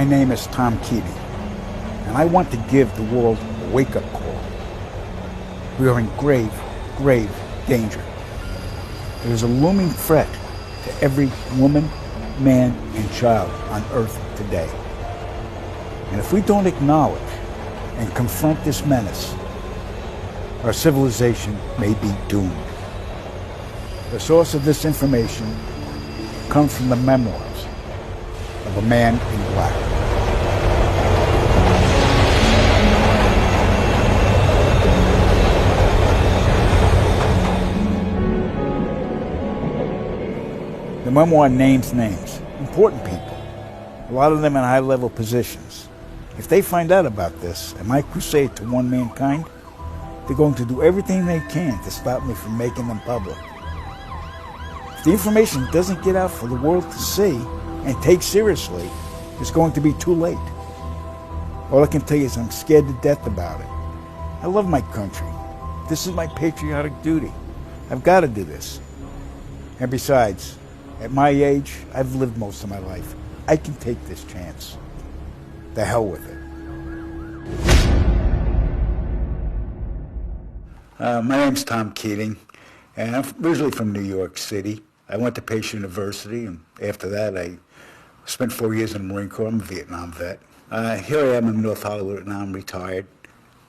My name is Tom Keating, and I want to give the world a wake-up call. We are in grave, grave danger. There is a looming threat to every woman, man, and child on Earth today. And if we don't acknowledge and confront this menace, our civilization may be doomed. The source of this information comes from the memoirs of a man in black. The memoir names names, important people, a lot of them in high-level positions. If they find out about this and my crusade to one mankind, they're going to do everything they can to stop me from making them public. If the information doesn't get out for the world to see and take seriously, it's going to be too late. All I can tell you is I'm scared to death about it. I love my country. This is my patriotic duty. I've got to do this. And besides, at my age, I've lived most of my life. I can take this chance. The hell with it. My name's Tom Keating, and I'm originally from New York City. I went to Pace University, and after that I spent 4 years in the Marine Corps. I'm a Vietnam vet. Here I am in North Hollywood, and now I'm retired.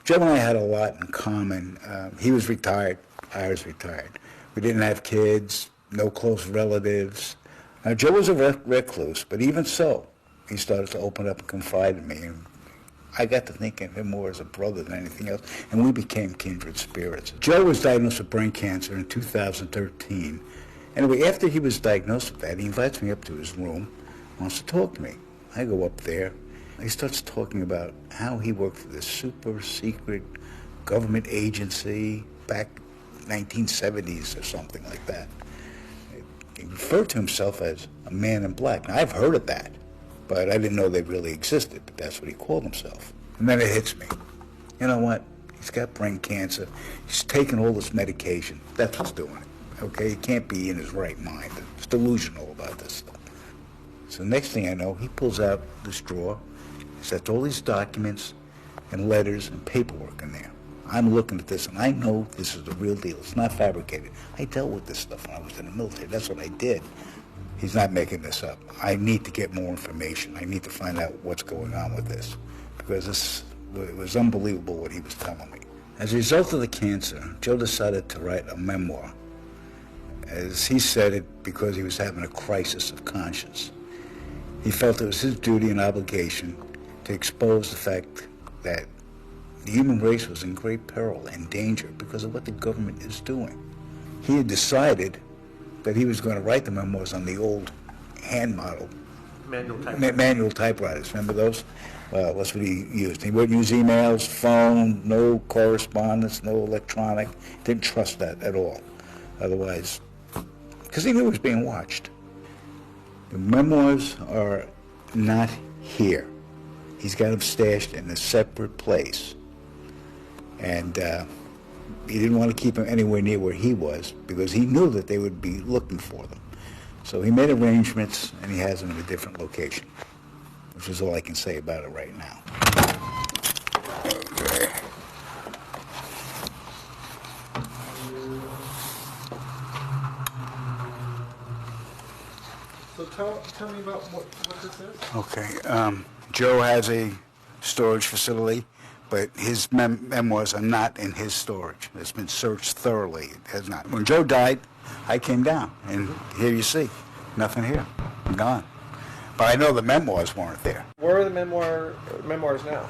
Joe and I had a lot in common. He was retired, I was retired. We didn't have kids, no close relatives. Now, Joe was a recluse, but even so, he started to open up and confide in me. And I got to thinking of him more as a brother than anything else, and we became kindred spirits. Joe was diagnosed with brain cancer in 2013. Anyway, after he was diagnosed with that, he invites me up to his room, wants to talk to me. I go up there. He starts talking about how he worked for this super secret government agency back 1970s or something like that. He referred to himself as a man in black. Now, I've heard of that, but I didn't know they really existed, but that's what he called himself. And then it hits me. You know what? He's got brain cancer. He's taking all this medication. That's what's doing it. Okay, he can't be in his right mind. He's delusional about this stuff. So next thing I know, he pulls out this drawer. He sets all these documents and letters and paperwork in there. I'm looking at this, and I know this is the real deal. It's not fabricated. I dealt with this stuff when I was in the military. That's what I did. He's not making this up. I need to get more information. I need to find out what's going on with this, because it was unbelievable what he was telling me. As a result of the cancer, Joe decided to write a memoir. As he said it, because he was having a crisis of conscience. He felt it was his duty and obligation to expose the fact that the human race was in great peril and danger because of what the government is doing. He had decided that he was going to write the memoirs on the old hand model. Manual typewriters. Remember those? Well, that's what he used. He wouldn't use emails, phone, no correspondence, no electronic. Didn't trust that at all. Otherwise, because he knew he was being watched. The memoirs are not here. He's got them stashed in a separate place. And he didn't want to keep them anywhere near where he was because he knew that they would be looking for them. So he made arrangements, and he has them in a different location, which is all I can say about it right now. Okay. So tell me about what this is. Okay. Joe has a storage facility, but his memoirs are not in his storage. It's been searched thoroughly. It has not. When Joe died, I came down, and here you see, nothing here, gone. But I know the memoirs weren't there. Where are the memoirs now?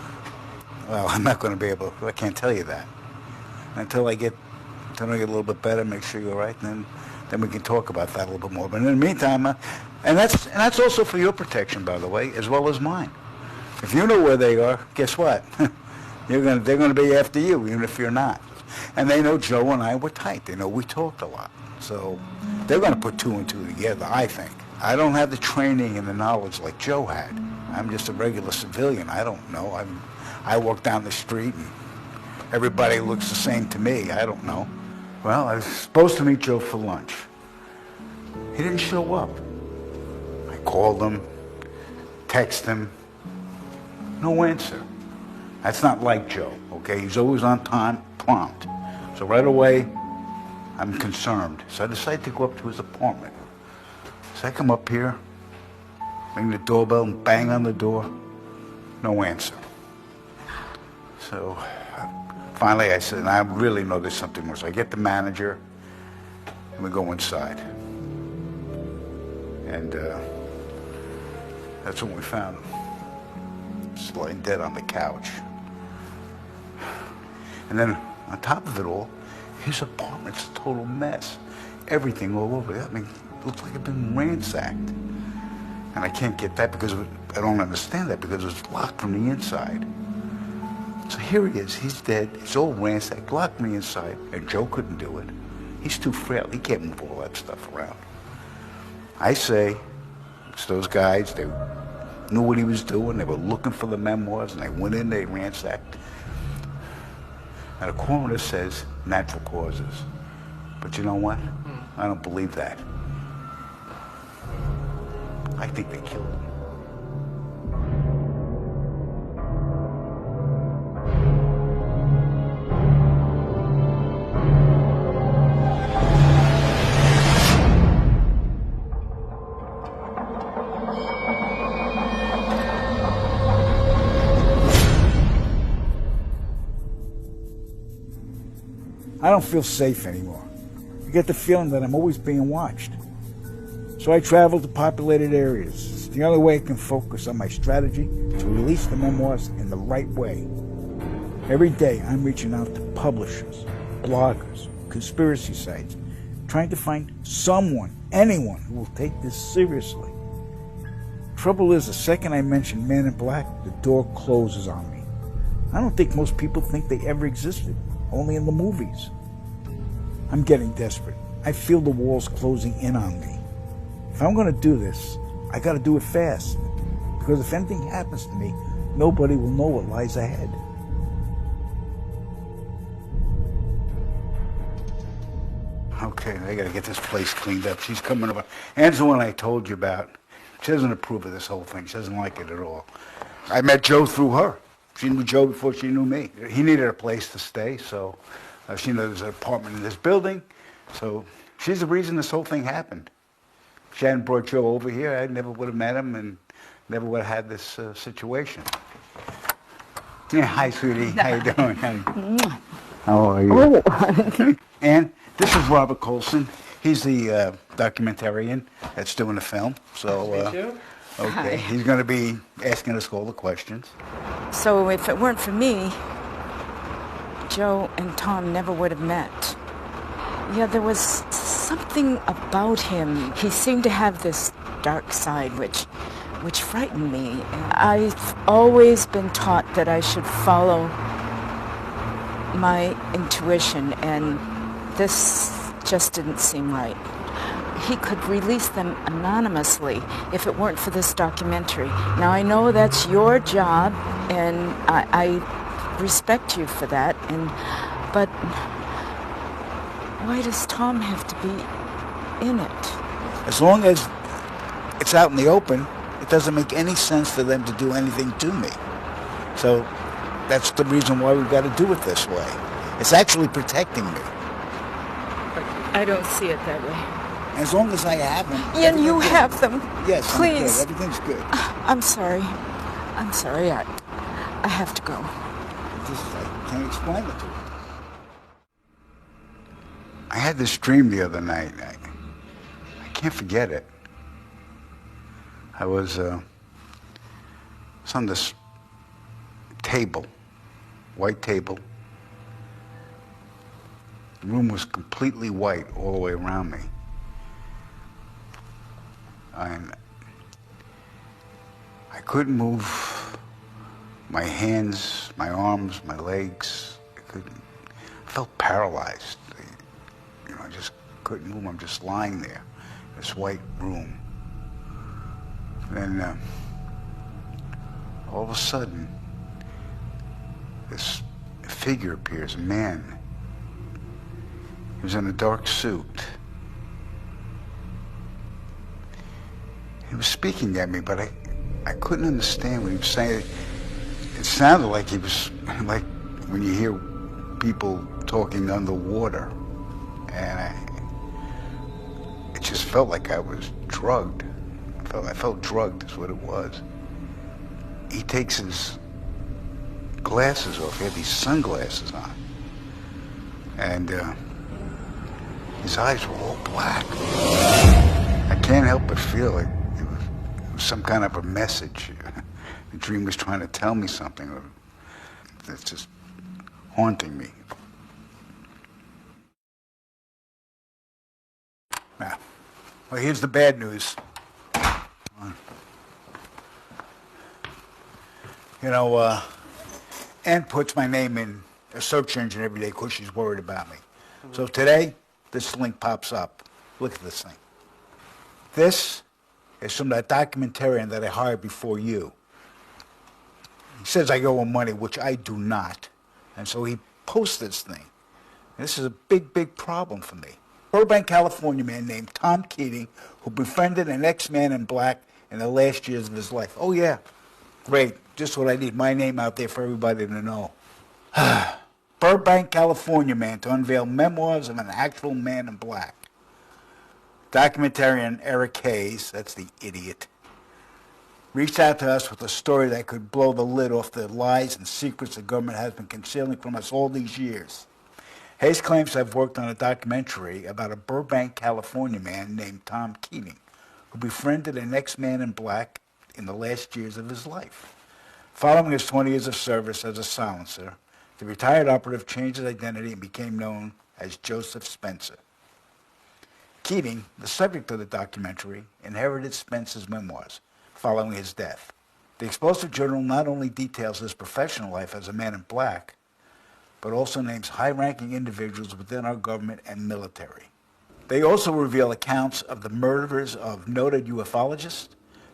Well, I'm not going to be able. I can't tell you that until I get a little bit better, make sure you're right, and then we can talk about that a little bit more. But in the meantime, and that's also for your protection, by the way, as well as mine. If you know where they are, guess what? They're going to be after you, even if you're not. And they know Joe and I were tight. They know we talked a lot. So they're going to put two and two together, I think. I don't have the training and the knowledge like Joe had. I'm just a regular civilian. I don't know. I walk down the street and everybody looks the same to me. I don't know. Well, I was supposed to meet Joe for lunch. He didn't show up. I called him, texted him, No answer. That's not like Joe, okay? He's always on time, prompt. So right away, I'm concerned. So I decide to go up to his apartment. So I come up here, ring the doorbell and bang on the door. No answer. So finally I said, and I really know there's something more. So I get the manager and we go inside. And that's when we found him, just lying dead on the couch. And then on top of it all, his apartment's a total mess. Everything all over it. I mean, it looks like it's been ransacked. And I can't get that because I don't understand that because it was locked from the inside. So here he is, he's dead, he's all ransacked, locked from the inside, and Joe couldn't do it. He's too frail, he can't move all that stuff around. I say, it's those guys, they knew what he was doing, they were looking for the memoirs, and they went in, they ransacked. And the coroner says natural causes. But you know what? I don't believe that. I think they killed him. I don't feel safe anymore. I get the feeling that I'm always being watched. So I travel to populated areas. It's the only way I can focus on my strategy to release the memoirs in the right way. Every day I'm reaching out to publishers, bloggers, conspiracy sites, trying to find someone, anyone who will take this seriously. Trouble is, the second I mention Man in Black, the door closes on me. I don't think most people think they ever existed, only in the movies. I'm getting desperate. I feel the walls closing in on me. If I'm going to do this, I got to do it fast. Because if anything happens to me, nobody will know what lies ahead. Okay, I got to get this place cleaned up. She's coming over. Anne's the one I told you about. She doesn't approve of this whole thing. She doesn't like it at all. I met Joe through her. She knew Joe before she knew me. He needed a place to stay, so she knew there's an apartment in this building. So she's the reason this whole thing happened. If she hadn't brought Joe over here, I never would have met him and never would have had this situation. Yeah, hi, sweetie. How you doing? How are you? Oh. And this is Robert Colson. He's the documentarian that's doing the film. So, Nice to meet you. okay, Hi. he's going to be asking us all the questions. So if it weren't for me, Joe and Tom never would have met. Yeah, there was something about him. He seemed to have this dark side which frightened me. I've always been taught that I should follow my intuition, and this just didn't seem right. He could release them anonymously if it weren't for this documentary. Now, I know that's your job, and I respect you for that, but why does Tom have to be in it? As long as it's out in the open, it doesn't make any sense for them to do anything to me. So that's the reason why we've got to do it this way. It's actually protecting me. I don't see it that way. As long as I have them. And you have them. Yes, Please. I'm good. Everything's good. I'm sorry. I have to go. I can't explain it to you. I had this dream the other night. I can't forget it. I was on this table, white table. The room was completely white all the way around me. And I couldn't move my hands, my arms, my legs. I felt paralyzed. I just couldn't move. I'm just lying there, in this white room. And all of a sudden, this figure appears, a man. He was in a dark suit. He was speaking at me, but I couldn't understand what he was saying. it sounded like he was, like when you hear people talking underwater, and it just felt like I was drugged. I felt drugged is what it was. He takes his glasses off. He had these sunglasses on. And his eyes were all black. I can't help but feel it. It was some kind of a message. The dream was trying to tell me something that's just haunting me. Now, well, here's the bad news. You know, Ann puts my name in a search engine every day because she's worried about me. So today, this link pops up. Look at this thing. This is from that documentarian that I hired before you. He says I owe him money, which I do not. And so he posts this thing. This is a big, big problem for me. Burbank, California man named Tom Keating, who befriended an ex-man in black in the last years of his life. Oh, yeah. Great. Just what I need. My name out there for everybody to know. Burbank, California man to unveil memoirs of an actual man in black. Documentarian Eric Hayes, that's the idiot, reached out to us with a story that could blow the lid off the lies and secrets the government has been concealing from us all these years. Hayes claims to have worked on a documentary about a Burbank, California man named Tom Keating, who befriended an ex-man in black in the last years of his life. Following his 20 years of service as a silencer, the retired operative changed his identity and became known as Joseph Spencer. Keating, the subject of the documentary, inherited Spencer's memoirs following his death. The explosive journal not only details his professional life as a man in black, but also names high-ranking individuals within our government and military. They also reveal accounts of the murders of noted ufologists,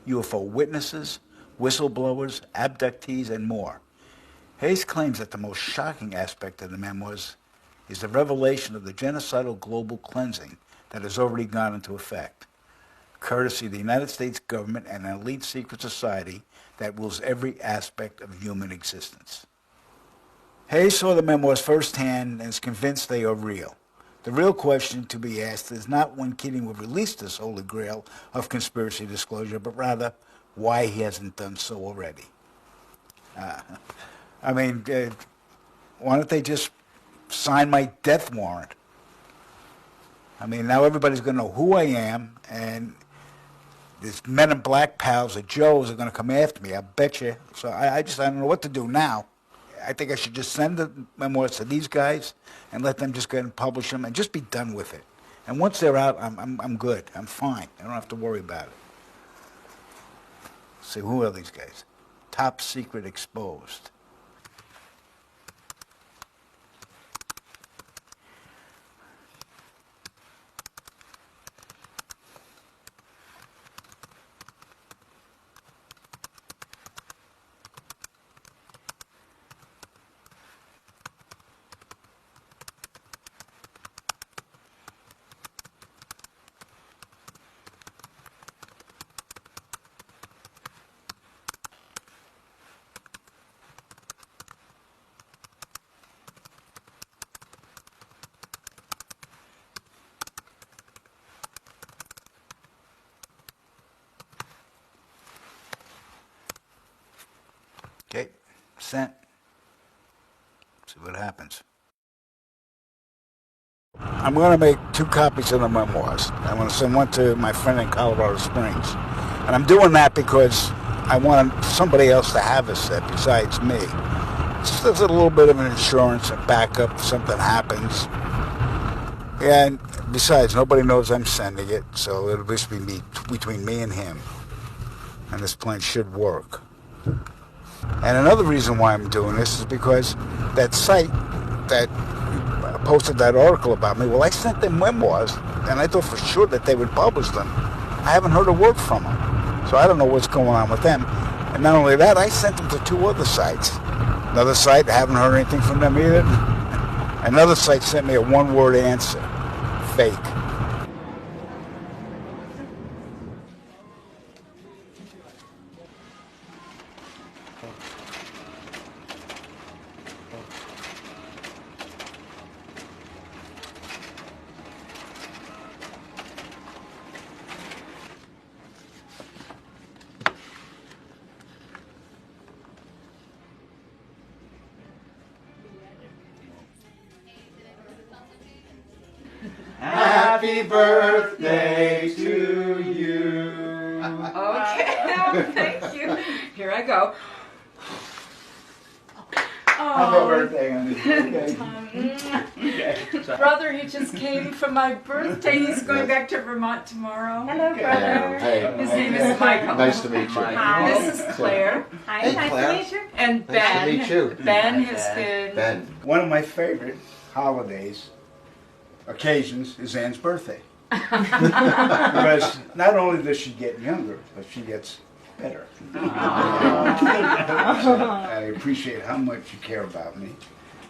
UFO witnesses, whistleblowers, abductees, and more. Hayes claims that the most shocking aspect of the memoirs is the revelation of the genocidal global cleansing that has already gone into effect, courtesy of the United States government and an elite secret society that rules every aspect of human existence. Hayes saw the memoirs firsthand and is convinced they are real. The real question to be asked is not when Keating will release this holy grail of conspiracy disclosure, but rather why he hasn't done so already. Why don't they just sign my death warrant? I mean, now everybody's going to know who I am, and these men in black pals of Joe's are going to come after me, I bet you. So I don't know what to do now. I think I should just send the memoirs to these guys and let them just go ahead and publish them and just be done with it. And once they're out, I'm good. I'm fine. I don't have to worry about it. See, who are these guys? Top Secret Exposed. Okay, sent. See what happens. I'm going to make 2 copies of the memoirs. I'm going to send one to my friend in Colorado Springs. And I'm doing that because I want somebody else to have a set besides me. Just as a little bit of an insurance and backup if something happens. And besides, nobody knows I'm sending it, so it'll just be between me and him. And this plan should work. And another reason why I'm doing this is because that site that posted that article about me, well, I sent them memoirs, and I thought for sure that they would publish them. I haven't heard a word from them. So I don't know what's going on with them. And not only that, I sent them to 2 other sites. Another site, I haven't heard anything from them either. Another site sent me a 1-word answer. Fake. Happy birthday to you. Okay, thank you. Here I go. Happy birthday, honey. Okay. Brother, he just came for my birthday. He's going back to Vermont tomorrow. Hello, brother. Yeah, hey. His name is Michael. Nice to meet you. Hi. This is Claire. Hi, Hey, nice Claire. to meet you. And Nice to Ben. meet you. Ben has been. Ben. One of my favorite holidays, occasions, is Ann's birthday. Because not only does she get younger, but she gets better. I appreciate how much you care about me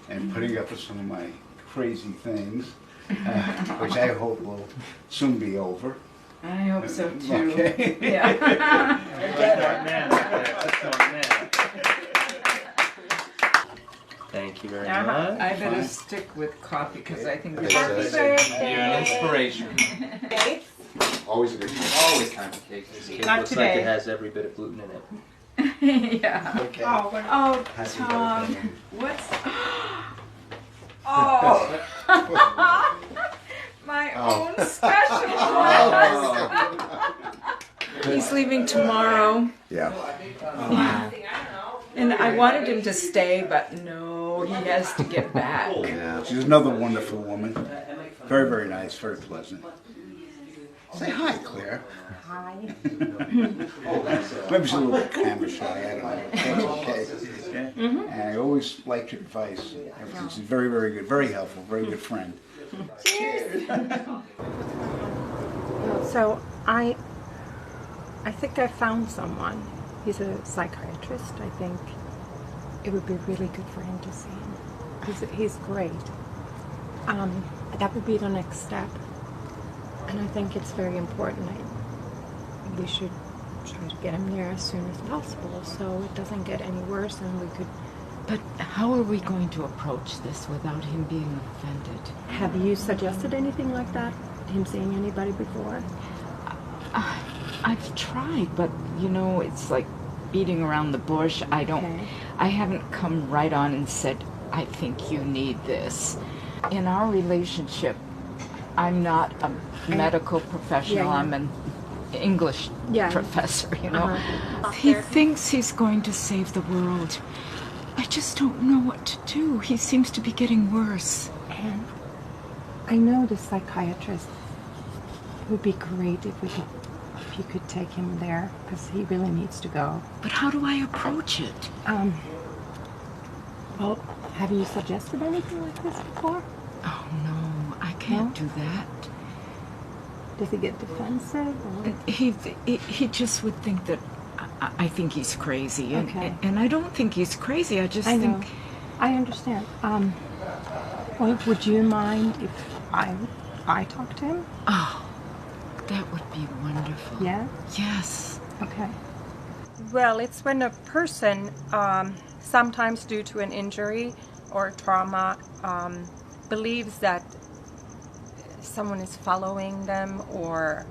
and putting up with some of my crazy things, which I hope will soon be over. I hope so too. Okay. Yeah. Thank you very I much. better stick with coffee because I think Happy it's birthday. You're an inspiration. Always a good time. Always time for cake. This cake Not looks today. like it has every bit of gluten in it. yeah. Okay. Oh, Happy Tom, birthday. what's? Oh, my own special one. He's leaving tomorrow, Yeah. and I wanted him to stay, but no, he has to get back. Yeah. She's another wonderful woman. Very, very nice, very pleasant. Say hi, Claire. Hi. Maybe she's a little camera shy, I don't know. That's okay. And I always liked your advice. She's very, very good, very helpful, very good friend. So I think I found someone. He's a psychiatrist. I think it would be really good for him to see him. He's great. That would be the next step. And I think it's very important. We should try to get him there as soon as possible so it doesn't get any worse and we could... But how are we going to approach this without him being offended? Have you suggested anything like that? Him seeing anybody before? I've tried, but you know, it's like beating around the bush. I haven't come right on and said, I think you need this. In our relationship, I'm not a medical professional. Yeah. I'm an English Yeah. professor, you know. He thinks he's going to save the world. I just don't know what to do. He seems to be getting worse. And I know the psychiatrist. It would be great if you could take him there because he really needs to go. But how do I approach it? Well, have you suggested anything like this before? Oh no, I can't do that. Does he get defensive? Or? He just would think that I think he's crazy, and Okay. and I don't think he's crazy. I just I know. think I understand. Well, would you mind if I talk to him? that would be wonderful. Yeah. Yes. Okay. Well, it's when a person, sometimes due to an injury or trauma, believes that someone is following them, or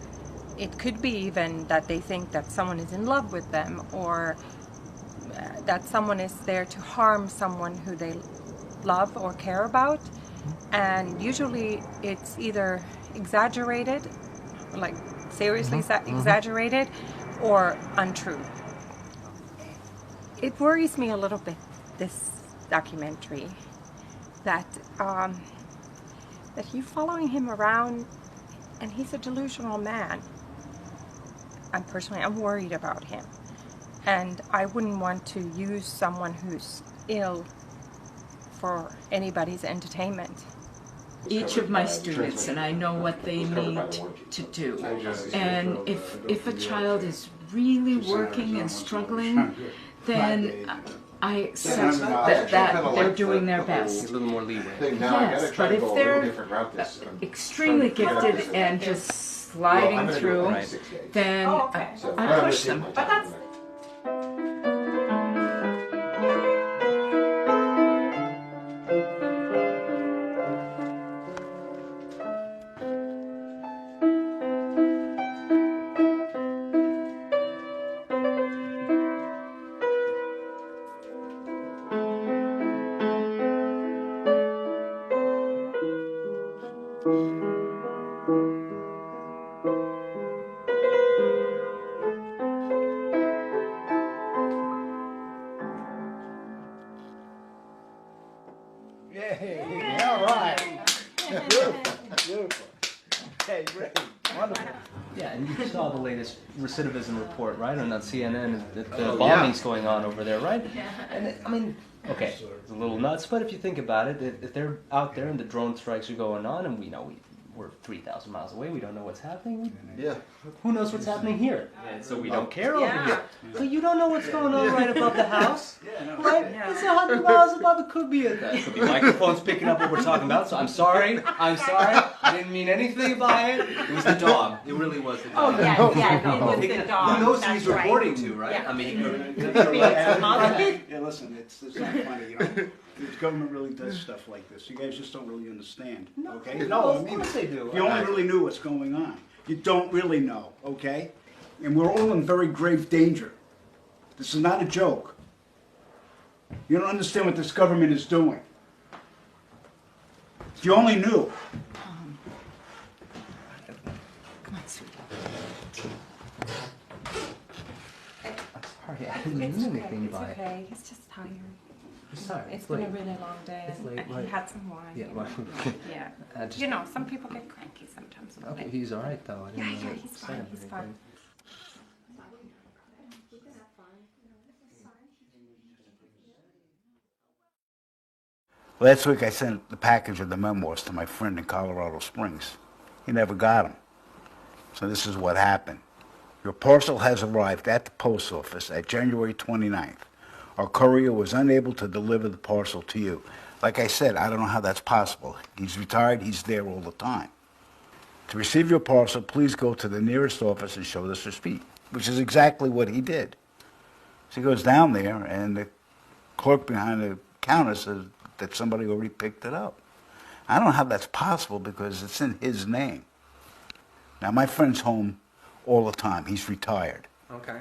it could be even that they think that someone is in love with them, or that someone is there to harm someone who they love or care about. And usually it's either exaggerated, like seriously exaggerated, or untrue. It worries me a little bit, this documentary, that you're following him around and he's a delusional man. I'm worried about him. And I wouldn't want to use someone who's ill for anybody's entertainment. Each of my students, and I know what they need to do. And if a child is really working and struggling, then I accept that they're doing their A best. little more leeway. Yes, but if they're extremely gifted and just sliding through, then I push them. But that's Yay! All right. Beautiful. Okay, great. Wonderful. Yeah, and you saw the latest recidivism report, right? And on CNN, that the bombing's going on over there, right? And I mean, okay, it's a little nuts, but if you think about it, if they're out there and the drone strikes are going on, and we know we're 3,000 miles away, we don't know what's happening. Yeah. Who knows what's happening here? So we don't care over here. So you don't know what's going on right above the house, right? It's 100 miles above. It could be microphones picking up what we're talking about. So I'm sorry. I didn't mean anything by it. It was the dog. It really was the dog. Oh, yeah, it was the dog. Who knows who That's he's right. reporting to, right? Yeah. I mean, Yeah, listen, it's not funny, you know. The government really does stuff like this. You guys just don't really understand, okay? no, I of mean, course they do. if you only really knew what's going on. You don't really know, okay? And we're all in very grave danger. This is not a joke. You don't understand what this government is doing. If you only knew. Tom. Come on, sweetheart. Sorry, I didn't mean anything by it. It's okay. He's just tired. Sorry, It's been a really long day. It's late, and right. He had some wine. Yeah, you know. well, Yeah. just- You know, some people get cranky sometimes. Okay, he's all right though. I didn't Yeah, know yeah, what he's to say fine. or He's anything. fine. Last week I sent the package of the memoirs to my friend in Colorado Springs. He never got them. So this is what happened. Your parcel has arrived at the post office at January 29th. Our courier was unable to deliver the parcel to you. Like I said, I don't know how that's possible. He's retired, he's there all the time. To receive your parcel, please go to the nearest office and show this receipt, which is exactly what he did. So he goes down there, and the clerk behind the counter says that somebody already picked it up. I don't know how that's possible because it's in his name. Now, my friend's home all the time. He's retired. Okay.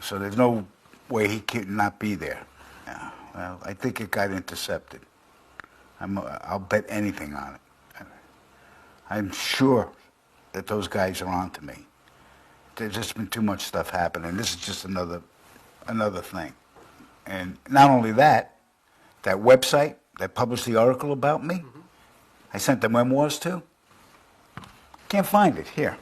So there's no way he could not be there. Yeah, well, I think it got intercepted. I'll bet anything on it. I'm sure that those guys are on to me. There's just been too much stuff happening. This is just another thing. And not only that, that website that published the article about me, I sent the memoirs to, can't find it. Here.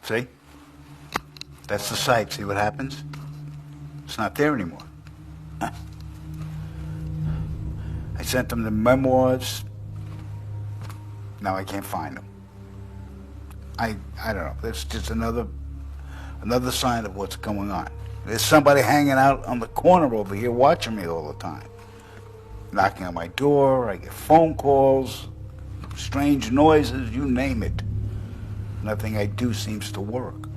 See? That's the site. See what happens? It's not there anymore. I sent them the memoirs. Now I can't find them. I don't know. That's just another sign of what's going on. There's somebody hanging out on the corner over here watching me all the time. Knocking on my door, I get phone calls, strange noises, you name it. Nothing I do seems to work.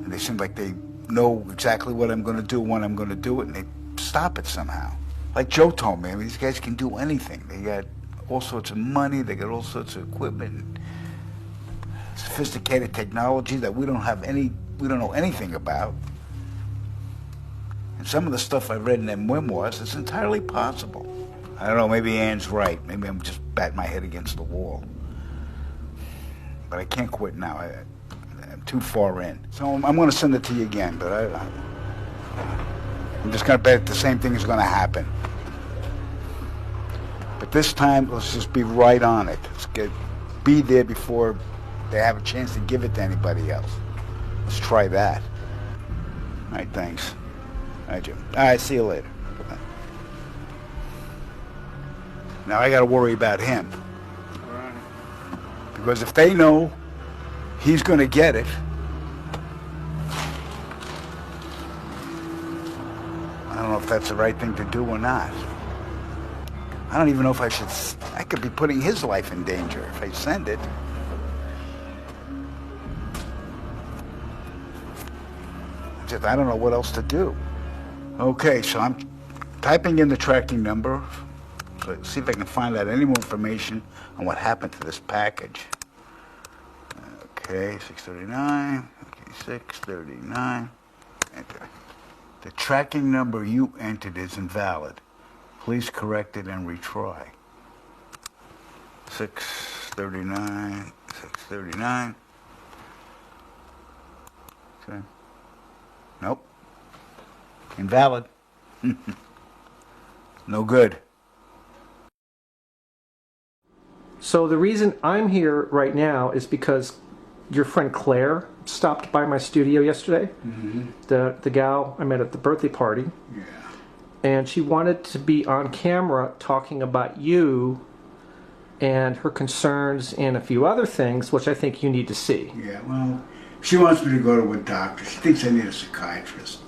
And they seem like they know exactly what I'm going to do, when I'm going to do it, and they stop it somehow. Like Joe told me, I mean, these guys can do anything. They got all sorts of money, they got all sorts of equipment, sophisticated technology that we don't know anything about. And some of the stuff I read in their memoirs, it's entirely possible. I don't know, maybe Ann's right. Maybe I'm just batting my head against the wall. But I can't quit now. I'm too far in. So I'm going to send it to you again, but I'm just going to bet the same thing is going to happen. But this time, let's just be right on it. Be there before they have a chance to give it to anybody else. Let's try that. All right, thanks. All right, Jim. All right, see you later. Now I got to worry about him. Because if they know he's going to get it, I don't know if that's the right thing to do or not. I don't even know if I could be putting his life in danger if I send it. I don't know what else to do. Okay, so I'm typing in the tracking number. So let's see if I can find out any more information on what happened to this package. Okay, 639. Okay, 639. Enter. The tracking number you entered is invalid. Please correct it and retry. 639. 639. Okay. Nope. Invalid. No good. So the reason I'm here right now is because your friend Claire stopped by my studio yesterday. The gal I met at the birthday party. Yeah. And she wanted to be on camera talking about you and her concerns and a few other things, which I think you need to see. Yeah, well, she wants me to go to a doctor. She thinks I need a psychiatrist,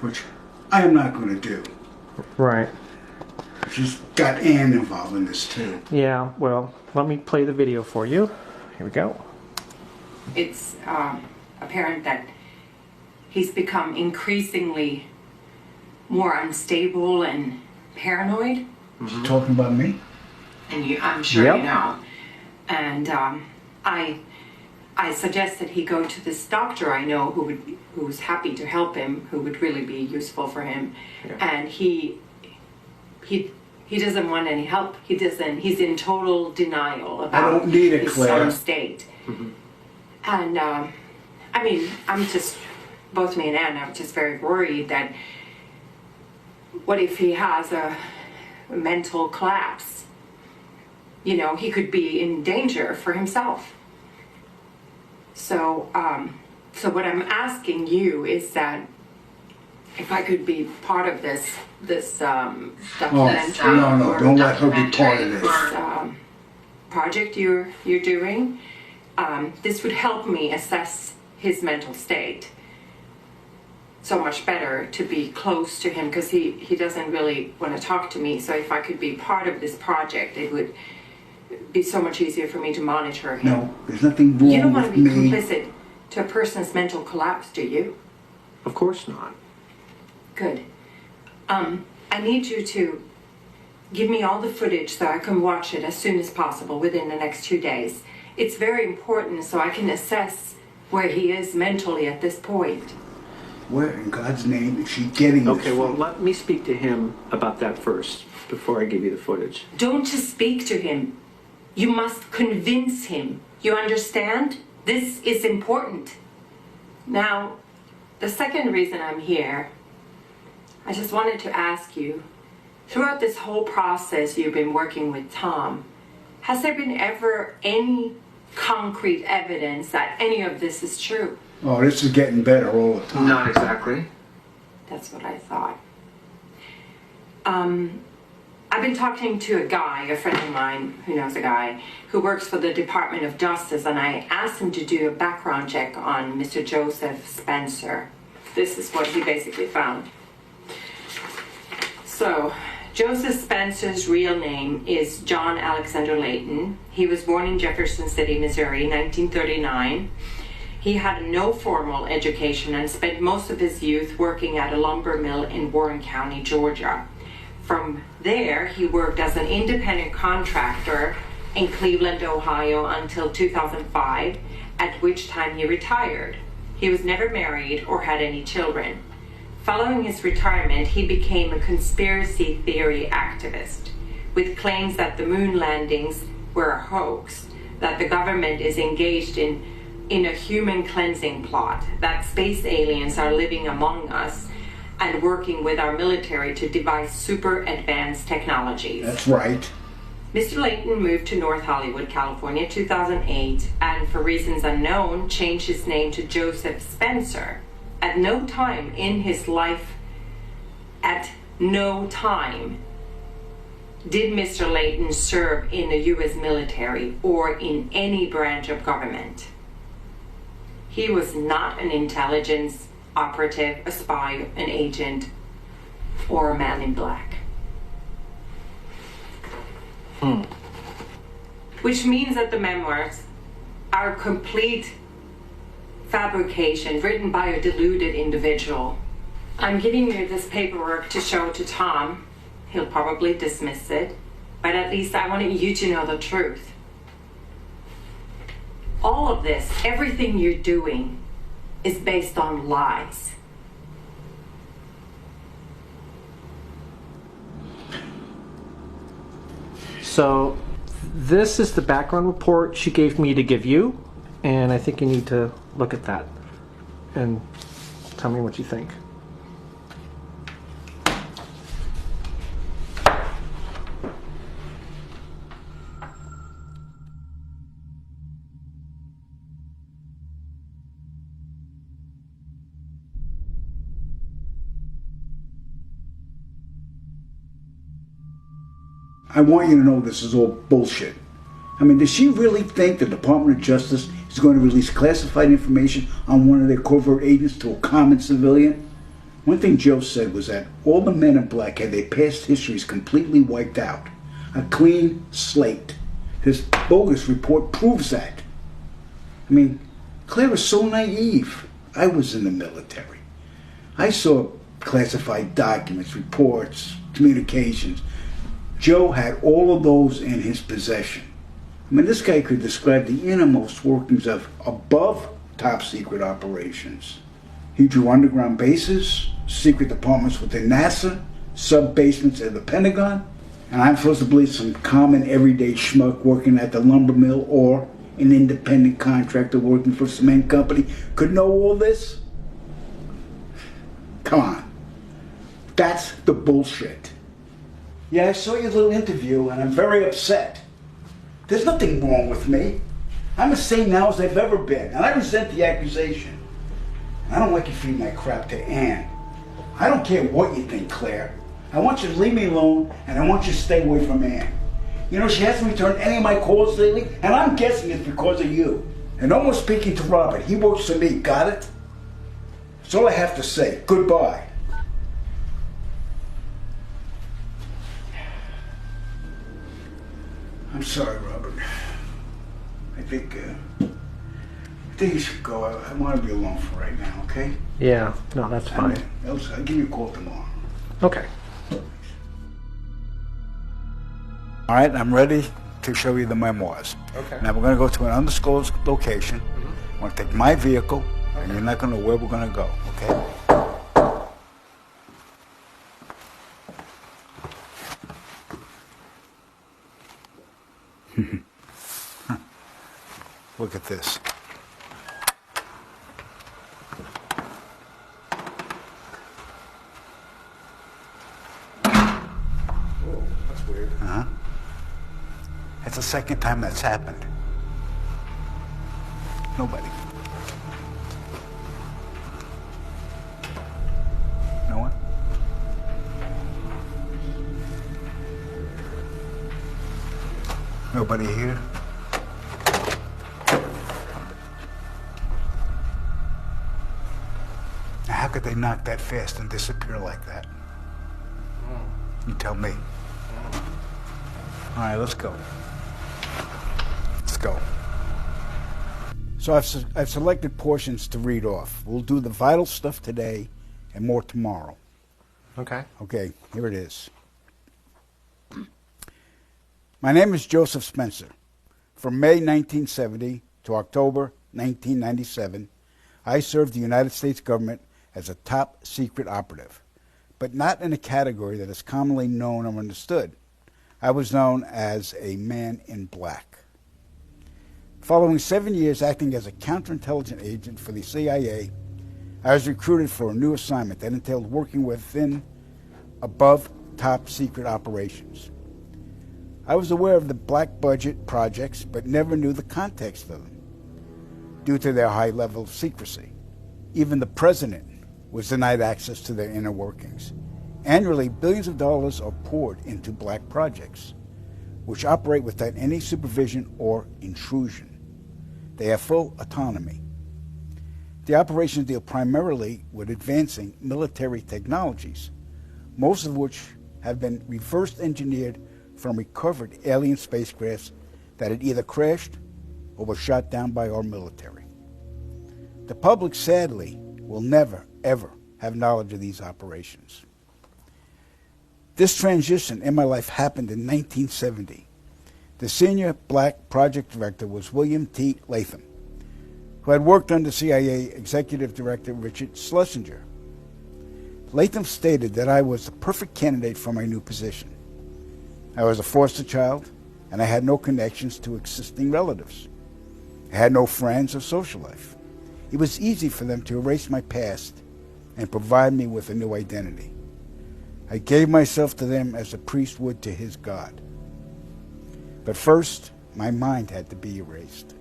which I am not going to do. Right. She's got Ann involved in this too. Yeah, well, let me play the video for you. Here we go. It's apparent that he's become increasingly more unstable and paranoid. She's talking about me? And I'm sure you know. And I suggested he go to this doctor I know who's happy to help him, who would really be useful for him. Yeah. And he doesn't want any help. He doesn't. He's in total denial about his own state. And I mean, I'm just, both me and Ann, I'm just very worried that what if he has a mental collapse? You know, he could be in danger for himself. So, so what I'm asking you is that if I could be part of this documentary, no, don't let her be part of this. Project you're doing, this would help me assess his mental state so much better to be close to him, because he doesn't really want to talk to me. So if I could be part of this project, it would be so much easier for me to monitor him. No, there's nothing wrong with me. You don't want to be complicit to a person's mental collapse, do you? Of course not. Good. I need you to give me all the footage so I can watch it as soon as possible within the next 2 days. It's very important so I can assess where he is mentally at this point. Where in God's name is she getting this? Okay, well, let me speak to him about that first before I give you the footage. Don't just speak to him. You must convince him. You understand? This is important. Now, the second reason I'm here, I just wanted to ask you, throughout this whole process you've been working with Tom, has there been ever any concrete evidence that any of this is true? Oh, this is getting better all the time. Not exactly. That's what I thought. I've been talking to a friend of mine who knows a guy, who works for the Department of Justice, and I asked him to do a background check on Mr. Joseph Spencer. This is what he basically found. So, Joseph Spencer's real name is John Alexander Layton. He was born in Jefferson City, Missouri, 1939. He had no formal education and spent most of his youth working at a lumber mill in Warren County, Georgia. From there, he worked as an independent contractor in Cleveland, Ohio until 2005, at which time he retired. He was never married or had any children. Following his retirement, he became a conspiracy theory activist, with claims that the moon landings were a hoax, that the government is engaged in a human cleansing plot, that space aliens are living among us and working with our military to devise super advanced technologies. That's right. Mr. Layton moved to North Hollywood, California, 2008, and for reasons unknown, changed his name to Joseph Spencer. At no time in his life, at no time, did Mr. Layton serve in the U.S. military or in any branch of government. He was not an intelligence operative, a spy, an agent, or a man in black. Which means that the memoirs are a complete fabrication written by a deluded individual. I'm giving you this paperwork to show to Tom. He'll probably dismiss it, but at least I wanted you to know the truth. All of this, everything you're doing, is based on lies. So, this is the background report she gave me to give you, and I think you need to look at that and tell me what you think. I want you to know this is all bullshit. I mean, does she really think the Department of Justice is going to release classified information on one of their covert agents to a common civilian? One thing Joe said was that all the men in black had their past histories completely wiped out. A clean slate. His bogus report proves that. I mean, Claire is so naive. I was in the military. I saw classified documents, reports, communications. Joe had all of those in his possession. I mean, this guy could describe the innermost workings of above top secret operations. He drew underground bases, secret departments within NASA, sub-basements at the Pentagon, and I'm supposed to believe some common everyday schmuck working at the lumber mill or an independent contractor working for a cement company could know all this? Come on. That's the bullshit. Yeah, I saw your little interview and I'm very upset. There's nothing wrong with me. I'm as sane now as I've ever been, and I resent the accusation. I don't like you feeding that crap to Anne. I don't care what you think, Claire. I want you to leave me alone, and I want you to stay away from Anne. You know, she hasn't returned any of my calls lately, and I'm guessing it's because of you. And no more speaking to Robert. He works for me, got it? That's all I have to say. Goodbye. I'm sorry, Robert. I think you should go. I want to be alone for right now, okay? Yeah, no, that's fine. I'll give you a call tomorrow. Okay. All right, I'm ready to show you the memoirs. Okay. Now we're going to go to an undisclosed location. I'm going to take my vehicle, and you're not going to know where we're going to go, okay? Look at this. Oh, that's weird. Uh-huh. That's the second time that's happened. Nobody. No one? Nobody here? How could they knock that fast and disappear like that? You tell me. All right, let's go. Let's go. So I've selected portions to read off. We'll do the vital stuff today and more tomorrow. Okay. Okay, here it is. My name is Joseph Spencer. From May 1970 to October 1997, I served the United States government as a top secret operative, but not in a category that is commonly known or understood. I was known as a man in black. Following 7 years acting as a counterintelligence agent for the CIA, I was recruited for a new assignment that entailed working within above top secret operations. I was aware of the black budget projects, but never knew the context of them due to their high level of secrecy. Even the president was denied access to their inner workings. Annually, billions of dollars are poured into black projects, which operate without any supervision or intrusion. They have full autonomy. The operations deal primarily with advancing military technologies, most of which have been reverse engineered from recovered alien spacecrafts that had either crashed or were shot down by our military. The public, sadly, will never, ever have knowledge of these operations. This transition in my life happened in 1970. The senior black project director was William T. Latham, who had worked under CIA Executive Director Richard Schlesinger. Latham stated that I was the perfect candidate for my new position. I was a foster child, and I had no connections to existing relatives. I had no friends or social life. It was easy for them to erase my past and provide me with a new identity. I gave myself to them as a priest would to his God. But first, my mind had to be erased.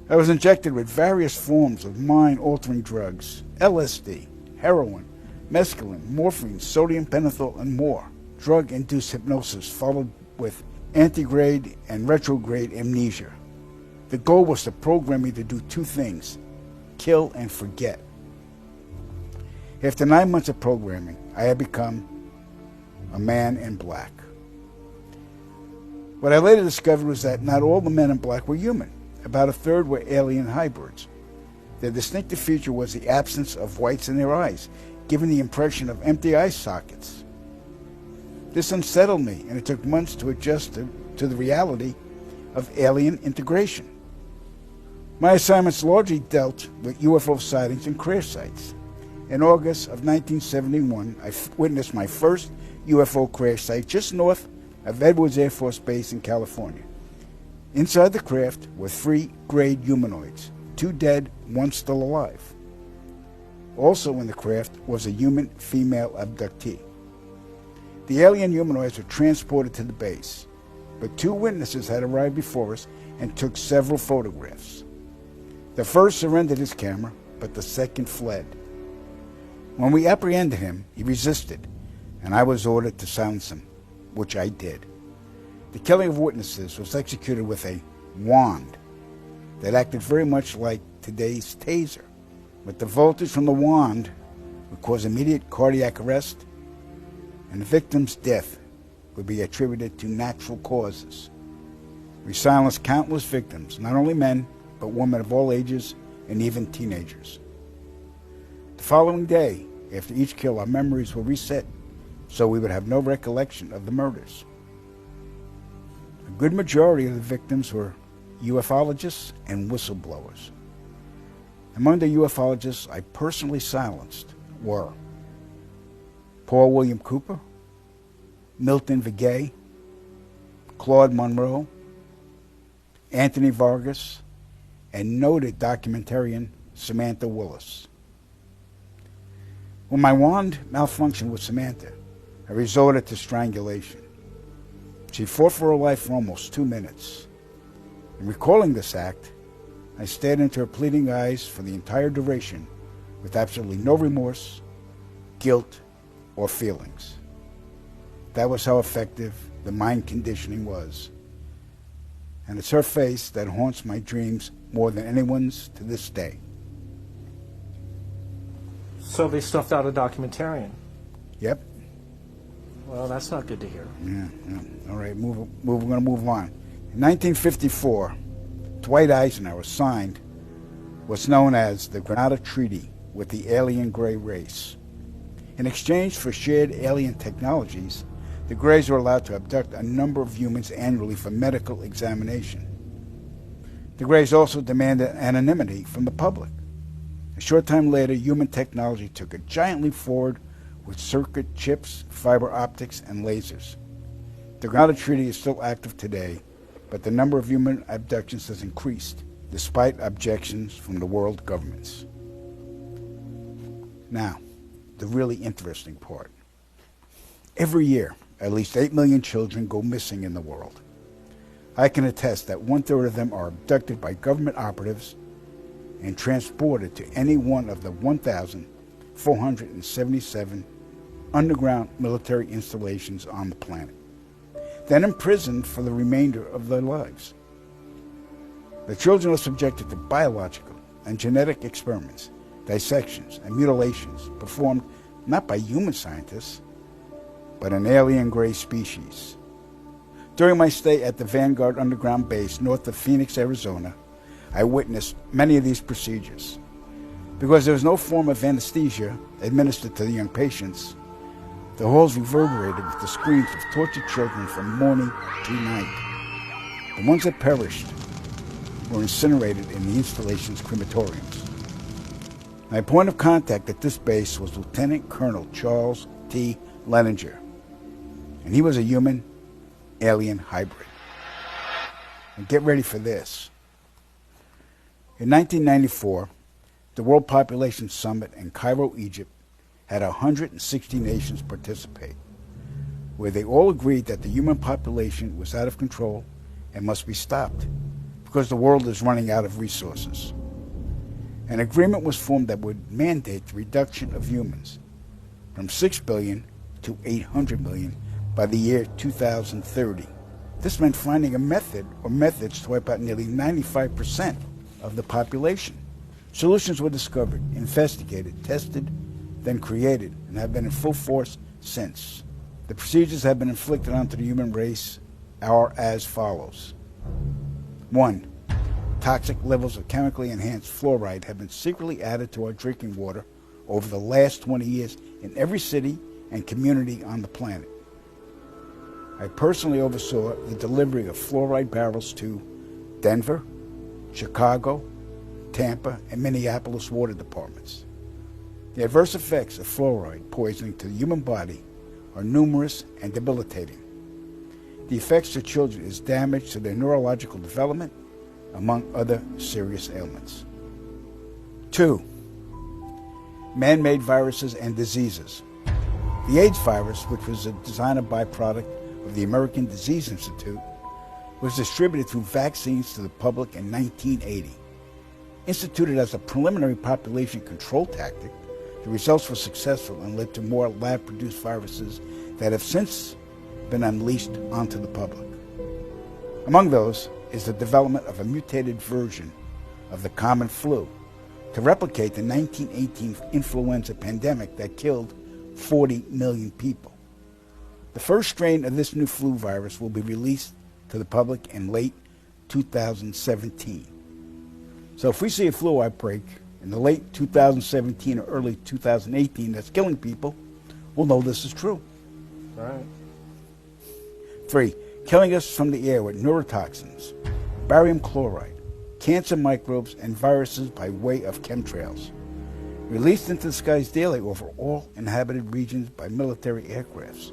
I was injected with various forms of mind-altering drugs, LSD, heroin, mescaline, morphine, sodium pentothal, and more. Drug-induced hypnosis followed with antegrade and retrograde amnesia. The goal was to program me to do two things: kill and forget. After 9 months of programming, I had become a man in black. What I later discovered was that not all the men in black were human. About a third were alien hybrids. Their distinctive feature was the absence of whites in their eyes, giving the impression of empty eye sockets. This unsettled me, and it took months to adjust to the reality of alien integration. My assignments largely dealt with UFO sightings and crash sites. In August of 1971, I witnessed my first UFO crash site just north of Edwards Air Force Base in California. Inside the craft were 3 grayed humanoids, 2 dead, 1 still alive. Also in the craft was a human female abductee. The alien humanoids were transported to the base, but 2 witnesses had arrived before us and took several photographs. The first surrendered his camera, but the second fled. When we apprehended him, he resisted, and I was ordered to silence him, which I did. The killing of witnesses was executed with a wand that acted very much like today's taser. But the voltage from the wand would cause immediate cardiac arrest, and the victim's death would be attributed to natural causes. We silenced countless victims, not only men, but women of all ages and even teenagers. The following day, after each kill, our memories were reset, so we would have no recollection of the murders. A good majority of the victims were ufologists and whistleblowers. Among the ufologists I personally silenced were Paul William Cooper, Milton Vigay, Claude Monroe, Anthony Vargas, and noted documentarian Samantha Willis. When my wand malfunctioned with Samantha, I resorted to strangulation. She fought for her life for almost 2 minutes. In recalling this act, I stared into her pleading eyes for the entire duration with absolutely no remorse, guilt, or feelings. That was how effective the mind conditioning was. And it's her face that haunts my dreams more than anyone's to this day. So they stuffed out a documentarian. Yep. Well, that's not good to hear. Yeah. All right, we're going to move on. In 1954, Dwight Eisenhower signed what's known as the Granada Treaty with the alien gray race. In exchange for shared alien technologies, the Greys were allowed to abduct a number of humans annually for medical examination. The Greys also demanded anonymity from the public. A short time later, human technology took a giant leap forward with circuit chips, fiber optics, and lasers. The Granada Treaty is still active today, but the number of human abductions has increased, despite objections from the world governments. Now, the really interesting part. Every year, at least 8 million children go missing in the world. I can attest that 1/3 of them are abducted by government operatives and transported to any one of the 1,477 underground military installations on the planet, then imprisoned for the remainder of their lives. The children are subjected to biological and genetic experiments, dissections, and mutilations performed not by human scientists, but an alien gray species. During my stay at the Vanguard Underground Base north of Phoenix, Arizona, I witnessed many of these procedures. Because there was no form of anesthesia administered to the young patients, the halls reverberated with the screams of tortured children from morning to night. The ones that perished were incinerated in the installation's crematoriums. My point of contact at this base was Lieutenant Colonel Charles T. Leninger, and he was a human alien hybrid. And get ready for this. In 1994, The World Population Summit in Cairo, Egypt, had 160 nations participate, where they all agreed that the human population was out of control and must be stopped because the world is running out of resources. An agreement was formed that would mandate the reduction of humans from 6 billion to 800 million by the year 2030. This meant finding a method or methods to wipe out nearly 95% of the population. Solutions were discovered, investigated, tested, then created, and have been in full force since. The procedures have been inflicted onto the human race are as follows. 1. Toxic levels of chemically enhanced fluoride have been secretly added to our drinking water over the last 20 years in every city and community on the planet. I personally oversaw the delivery of fluoride barrels to Denver, Chicago, Tampa, and Minneapolis water departments. The adverse effects of fluoride poisoning to the human body are numerous and debilitating. The effects to children is damage to their neurological development, among other serious ailments. 2. Man-made viruses and diseases. The AIDS virus, which was a designer byproduct of the American Disease Institute, was distributed through vaccines to the public in 1980. Instituted as a preliminary population control tactic, the results were successful and led to more lab-produced viruses that have since been unleashed onto the public. Among those is the development of a mutated version of the common flu to replicate the 1918 influenza pandemic that killed 40 million people. The first strain of this new flu virus will be released to the public in late 2017. So if we see a flu outbreak in the late 2017 or early 2018 that's killing people, we'll know this is true. Right. 3. Killing us from the air with neurotoxins, barium chloride, cancer microbes, and viruses by way of chemtrails, released into the skies daily over all inhabited regions by military aircrafts.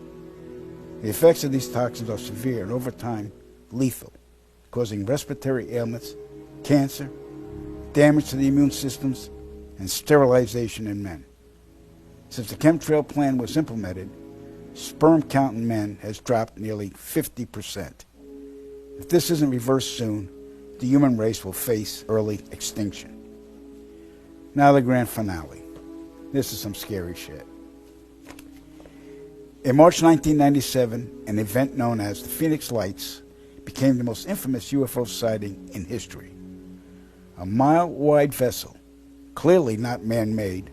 The effects of these toxins are severe and over time lethal, causing respiratory ailments, cancer, damage to the immune systems, and sterilization in men. Since the chemtrail plan was implemented, sperm count in men has dropped nearly 50%. If this isn't reversed soon, the human race will face early extinction. Now the grand finale. This is some scary shit. In March 1997, an event known as the Phoenix Lights became the most infamous UFO sighting in history. A mile-wide vessel, clearly not man-made,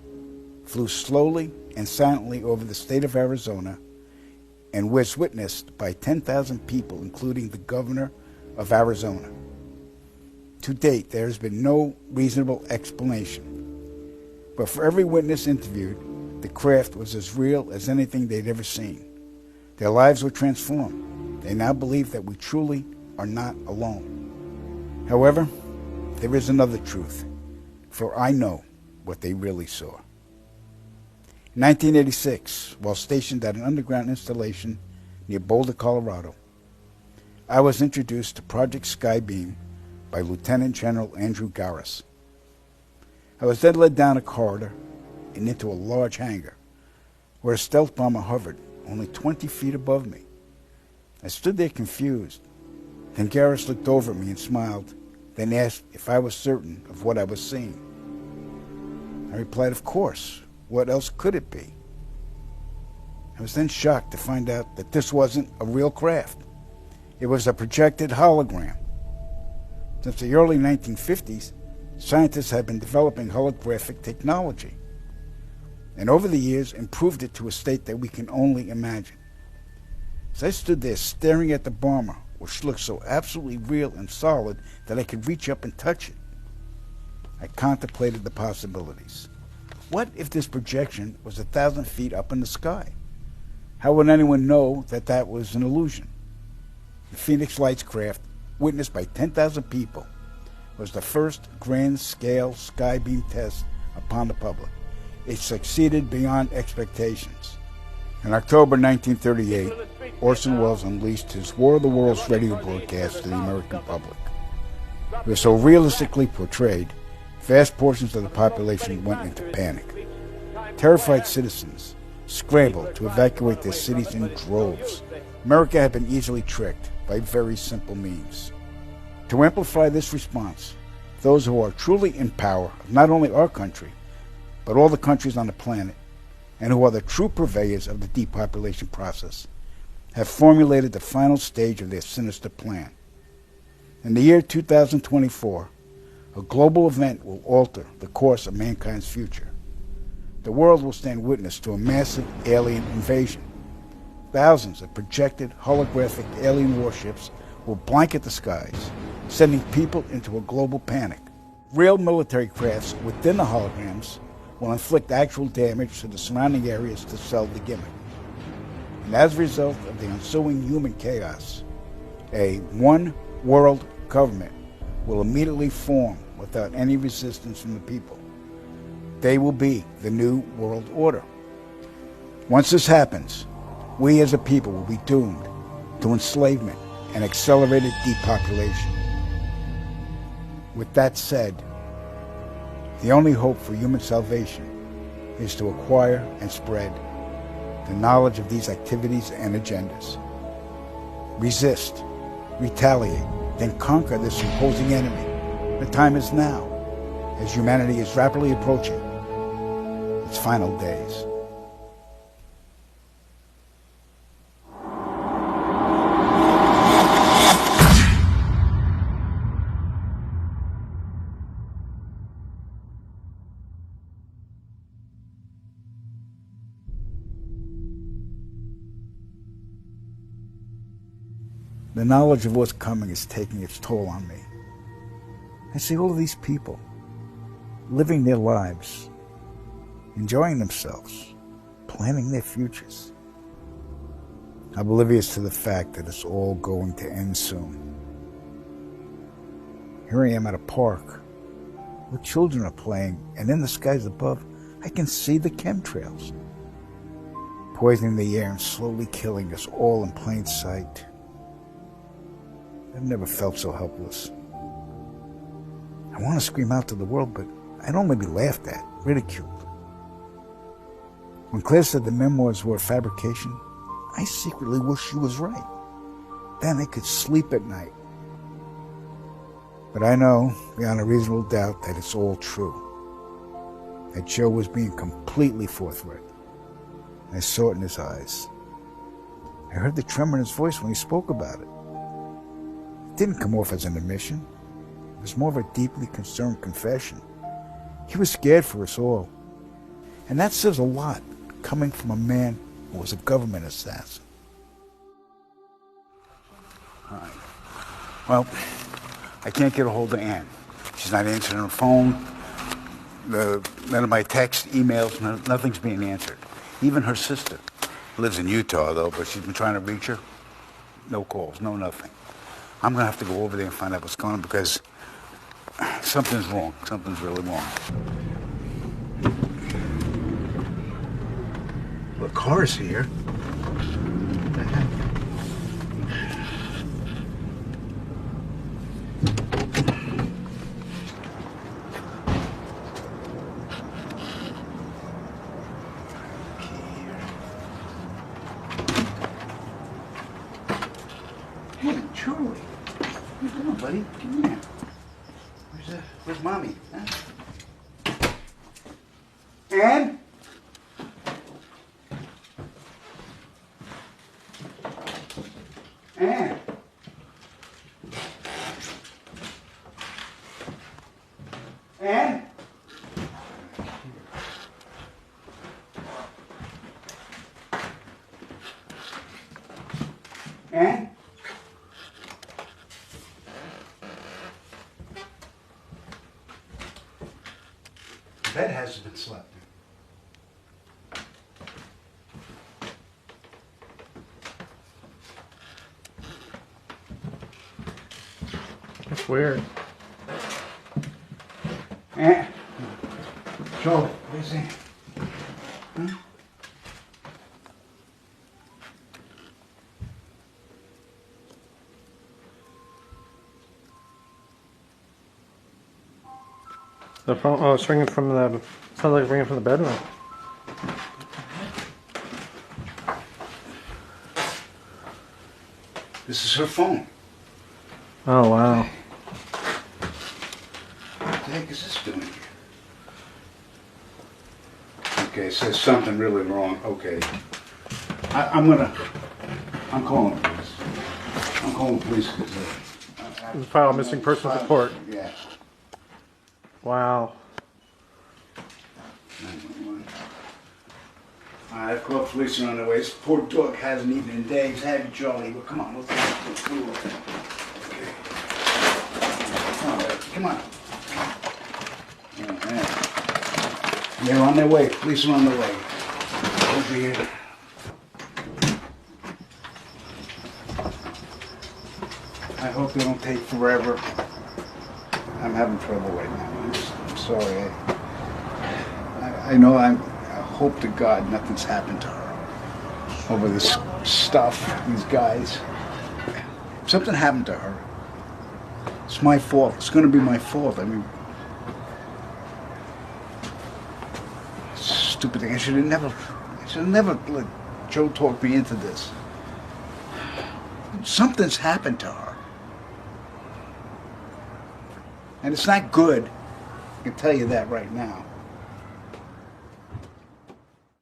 flew slowly and silently over the state of Arizona and was witnessed by 10,000 people, including the governor of Arizona. To date, there has been no reasonable explanation. But for every witness interviewed, the craft was as real as anything they'd ever seen. Their lives were transformed. They now believe that we truly are not alone. However, there is another truth, for I know what they really saw. In 1986, while stationed at an underground installation near Boulder, Colorado, I was introduced to Project Skybeam by Lieutenant General Andrew Garris. I was then led down a corridor and into a large hangar where a stealth bomber hovered only 20 feet above me. I stood there confused. Then Garris looked over at me and smiled, then asked if I was certain of what I was seeing. I replied, of course. What else could it be? I was then shocked to find out that this wasn't a real craft. It was a projected hologram. Since the early 1950s, scientists have been developing holographic technology, and over the years improved it to a state that we can only imagine. As I stood there staring at the bomber, which looked so absolutely real and solid that I could reach up and touch it, I contemplated the possibilities. What if this projection was 1,000 feet up in the sky? How would anyone know that that was an illusion? The Phoenix Lights craft, witnessed by 10,000 people, was the first grand-scale skybeam test upon the public. It succeeded beyond expectations. In October 1938, Orson Welles unleashed his War of the Worlds radio broadcast to the American public. It was so realistically portrayed vast portions of the population went into panic. Terrified citizens scrambled to evacuate their cities in droves. America had been easily tricked by very simple means. To amplify this response, those who are truly in power of not only our country, but all the countries on the planet, and who are the true purveyors of the depopulation process, have formulated the final stage of their sinister plan. In the year 2024, a global event will alter the course of mankind's future. The world will stand witness to a massive alien invasion. Thousands of projected holographic alien warships will blanket the skies, sending people into a global panic. Real military crafts within the holograms will inflict actual damage to the surrounding areas to sell the gimmick. And as a result of the ensuing human chaos, a one-world government will immediately form without any resistance from the people. They will be the new world order. Once this happens, we as a people will be doomed to enslavement and accelerated depopulation. With that said, the only hope for human salvation is to acquire and spread the knowledge of these activities and agendas. Resist, retaliate, then conquer this imposing enemy. The time is now, as humanity is rapidly approaching its final days. The knowledge of what's coming is taking its toll on me. I see all of these people living their lives, enjoying themselves, planning their futures, oblivious to the fact that it's all going to end soon. Here I am at a park where children are playing, and in the skies above, I can see the chemtrails, poisoning the air and slowly killing us all in plain sight. I've never felt so helpless. I want to scream out to the world, but I'd only be laughed at, ridiculed. When Claire said the memoirs were a fabrication, I secretly wished she was right. Then I could sleep at night. But I know, beyond a reasonable doubt, that it's all true. That Joe was being completely forthright. I saw it in his eyes. I heard the tremor in his voice when he spoke about it. It didn't come off as an admission. It was more of a deeply concerned confession. He was scared for us all. And that says a lot, coming from a man who was a government assassin. All right. Well, I can't get a hold of Ann. She's not answering her phone. None of my texts, emails, nothing's being answered. Even her sister lives in Utah, though, but she's been trying to reach her. No calls, no nothing. I'm going to have to go over there and find out what's going on because something's wrong. Something's really wrong. The car's here. What the heck? Hey, Charlie. What are you doing, buddy? Come here. Where's Mommy? Huh? Ann? Ann? Ann? Ann? The bed hasn't been slept in. That's weird. Ann? Joe, where's Ann? Huh? The phone. Oh, it's ringing from the. Sounds like it's ringing from the bedroom. This is her phone. Oh wow. What the heck is this doing here? Okay, it says something really wrong. Okay. I'm calling police. I'm calling police because File a missing persons report. Yeah. Wow. 911. I've called police are on their way. This poor dog hasn't eaten in days. Have you, Charlie? Well, come on, let's go. Okay. Come on. They're on their way. Police are on their way. Over here. I hope they don't take forever. I'm having trouble right now. I'm sorry. I know I hope to God nothing's happened to her over this stuff, these guys. If something happened to her, it's my fault. It's going to be my fault. I mean, stupid thing. I should have never let Joe talk me into this. Something's happened to her. And it's not good. I can tell you that right now.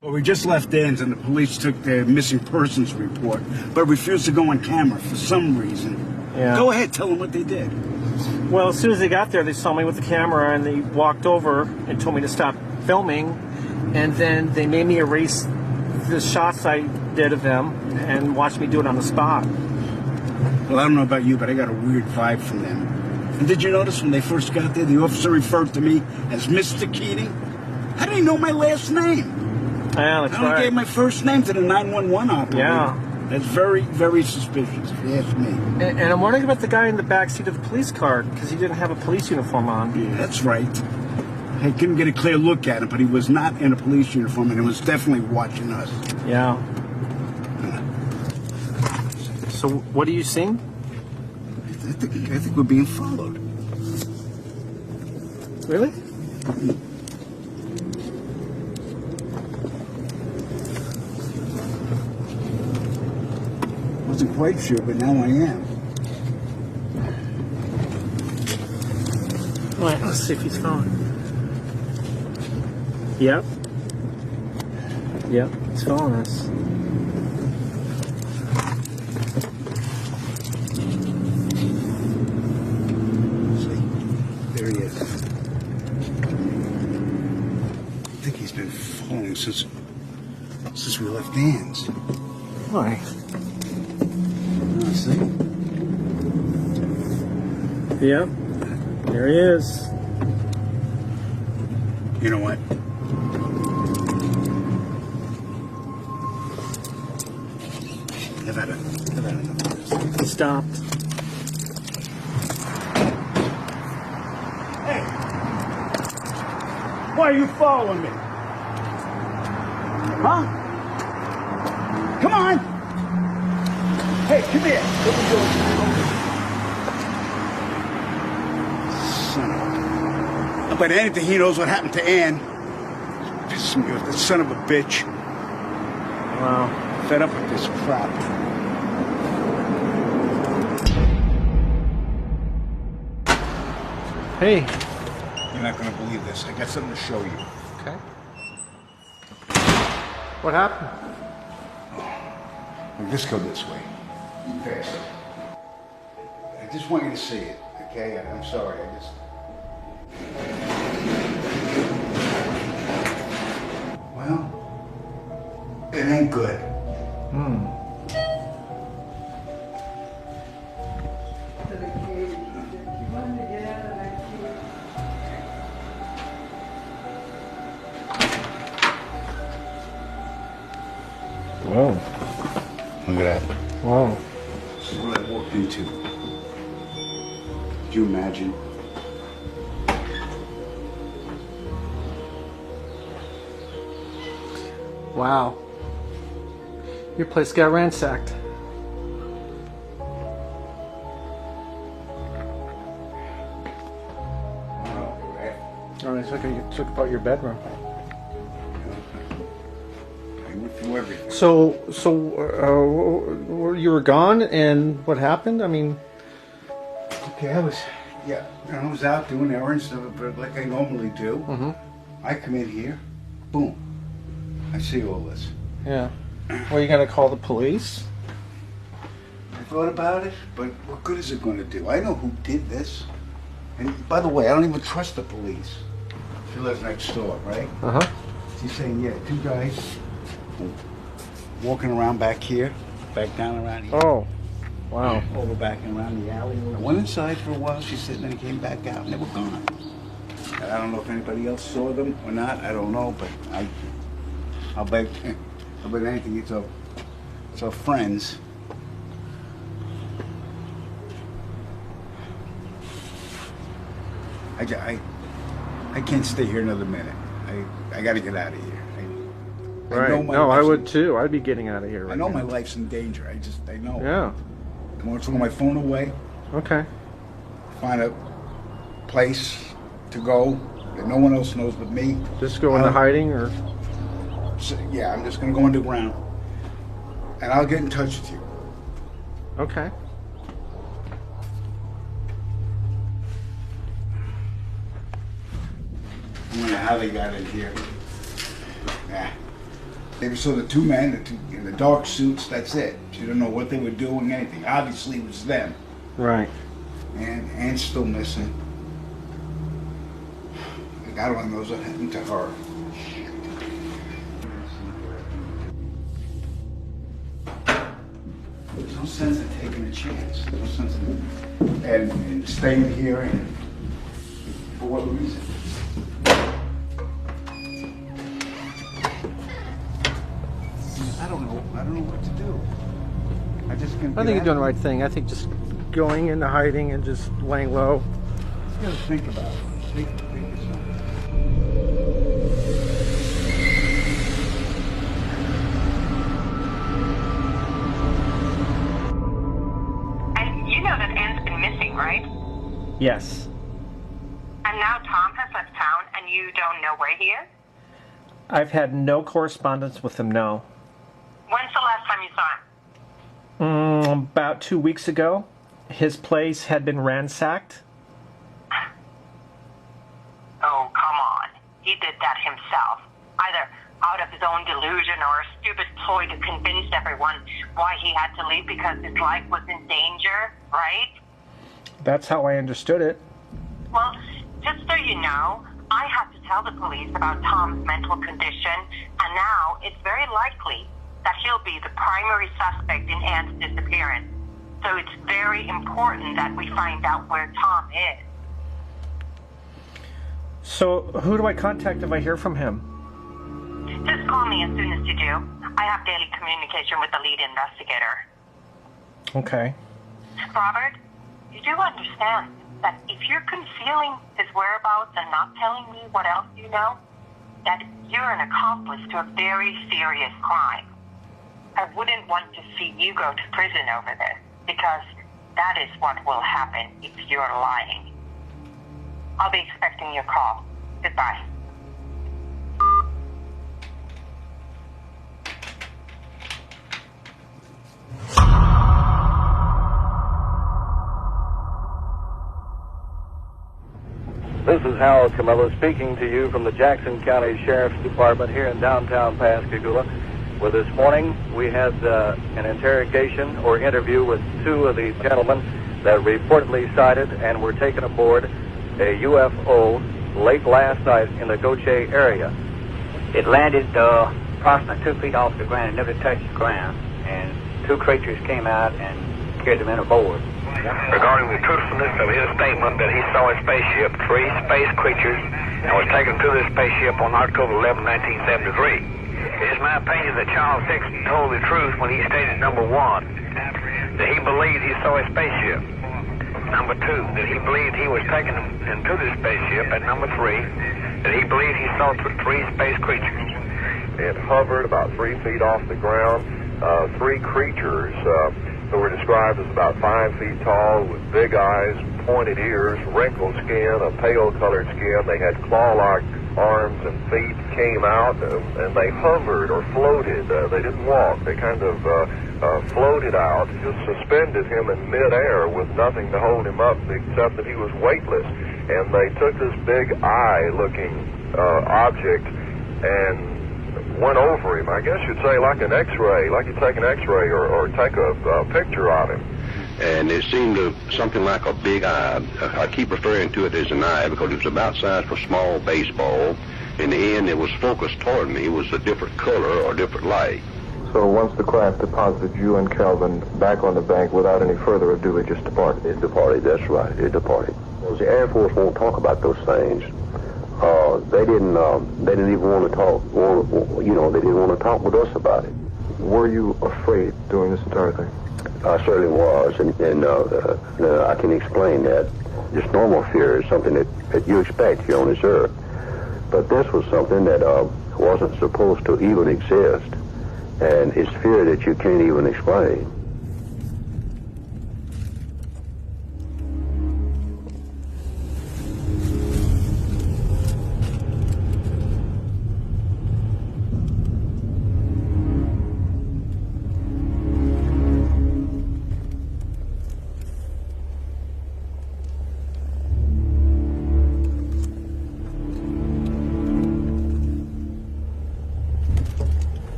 Well, we just left Dan's and the police took their missing persons report, but refused to go on camera for some reason. Yeah. Go ahead, tell them what they did. Well, as soon as they got there, they saw me with the camera and they walked over and told me to stop filming. And then they made me erase the shots I did of them and watched me do it on the spot. Well, I don't know about you, but I got a weird vibe from them. And did you notice when they first got there, the officer referred to me as Mr. Keating? How did he know my last name? Yeah, that's I only gave my first name to the 911 operator. Yeah. That's very, very suspicious, if you ask me. And I'm wondering about the guy in the back seat of the police car because he didn't have a police uniform on. Yeah, that's right. I couldn't get a clear look at him, but he was not in a police uniform, and he was definitely watching us. Yeah. So what are you seeing? I think we're being followed. Really? Wasn't quite sure, but now I am. All right, let's see if he's following. Yep. Yep, he's following us. There he is. I think he's been following since we left Dan's. Why? See? Yep. There he is. You know what? I've had enough of this. He stopped. Hey! Why are you following me? Huh? Come on! Hey, come here! What are you doing? Son of a... I bet anything he knows what happened to Ann. Piss me off, the son of a bitch. Wow. Fed up with this crap. Hey. You're not gonna believe this. I got something to show you. Okay. What happened? Well, just go this way. Faster. I just want you to see it, okay? I'm sorry, I just... Well, it ain't good. Whoa. Look at that. Whoa. This is what I walked into. Could you imagine? Wow. Your place got ransacked. All right. they took apart your bedroom. I went through everything. So you were gone, and what happened? I mean, Okay, I was out doing errands, but like I normally do. Mm-hmm. I come in here, boom, I see all this. yeah. Well, you gonna call the police? I thought about it, but what good is it going to do? I know who did this. And by the way, I don't even trust the police. She lives next door, right? Uh huh. She's saying, yeah, two guys walking around back here, back down around here. Oh, wow. Over back and around the alley. I went inside for a while, she said, and then came back out, and they were gone. And I don't know if anybody else saw them or not, I don't know, but I'll bet anything it's our friends. I can't stay here another minute. I got to get out of here. Right. No, I would too. I'd be getting out of here right I know now. my life's in danger. I know. Yeah. I want to throw my phone away, Okay. find a place to go that no one else knows but me. Just go into hiding, or? So, yeah, I'm just going to go underground, and I'll get in touch with you. Okay. I wonder how they got in here. Yeah. They saw the two men in the dark suits, that's it. She didn't know what they were doing, anything. Obviously it was them. Right. And Anne's still missing. God only knows what happened to her. There's no sense in taking a chance. No sense in staying here, and for what reason? I don't know what to do. I think you're doing the right thing. I think just going into hiding and just laying low. You gotta think about it. Think yourself. And you know that Anne's been missing, right? Yes. And now Tom has left town and you don't know where he is? I've had no correspondence with him, no. When's the last time you saw him? About 2 weeks ago. His place had been ransacked. Oh, come on. He did that himself. Either out of his own delusion or a stupid ploy to convince everyone why he had to leave because his life was in danger, right? That's how I understood it. Well, just so you know, I had to tell the police about Tom's mental condition, and now it's very likely that he'll be the primary suspect in Anne's disappearance. So it's very important that we find out where Tom is. So who do I contact if I hear from him? Just call me as soon as you do. I have daily communication with the lead investigator. Okay. Robert, you do understand that if you're concealing his whereabouts and not telling me what else you know, that you're an accomplice to a very serious crime. I wouldn't want to see you go to prison over this, because that is what will happen if you're lying. I'll be expecting your call. Goodbye. This is Harold Camillo speaking to you from the Jackson County Sheriff's Department here in downtown Pascagoula, where this morning we had an interrogation or interview with two of the gentlemen that reportedly sighted and were taken aboard a UFO late last night in the Goche area. It landed approximately 2 feet off the ground and never touched the ground, and two creatures came out and carried them in aboard. Regarding the truthfulness of his statement that he saw a spaceship, 3 space creatures, and was taken to this spaceship on October 11, 1973. It is my opinion that Charles Dixon told the truth when he stated, number 1, that he believed he saw a spaceship. Number 2, that he believed he was taken into this spaceship. And number 3, that he believed he saw 3 space creatures. It hovered about 3 feet off the ground. 3 creatures They were described as about 5 feet tall with big eyes, pointed ears, wrinkled skin, a pale-colored skin. They had claw-like arms and feet, came out, and they hovered or floated. They didn't walk. They kind of floated out, just suspended him in midair with nothing to hold him up except that he was weightless. And they took this big eye-looking object and went over him. I guess you'd say like an X-ray, like you take an X-ray or take a picture of him. And it seemed something like a big eye. I keep referring to it as an eye because it was about size for a small baseball. In the end, it was focused toward me. It was a different color or different light. So once the craft deposited you and Calvin back on the bank, without any further ado, it just departed? It departed, that's right. It departed. The Air Force won't talk about those things. They didn't even want to talk, they didn't want to talk with us about it. Were you afraid during this entire thing? I certainly was, and I can explain that. Just normal fear is something that you expect here on this earth. But this was something that wasn't supposed to even exist, and it's fear that you can't even explain.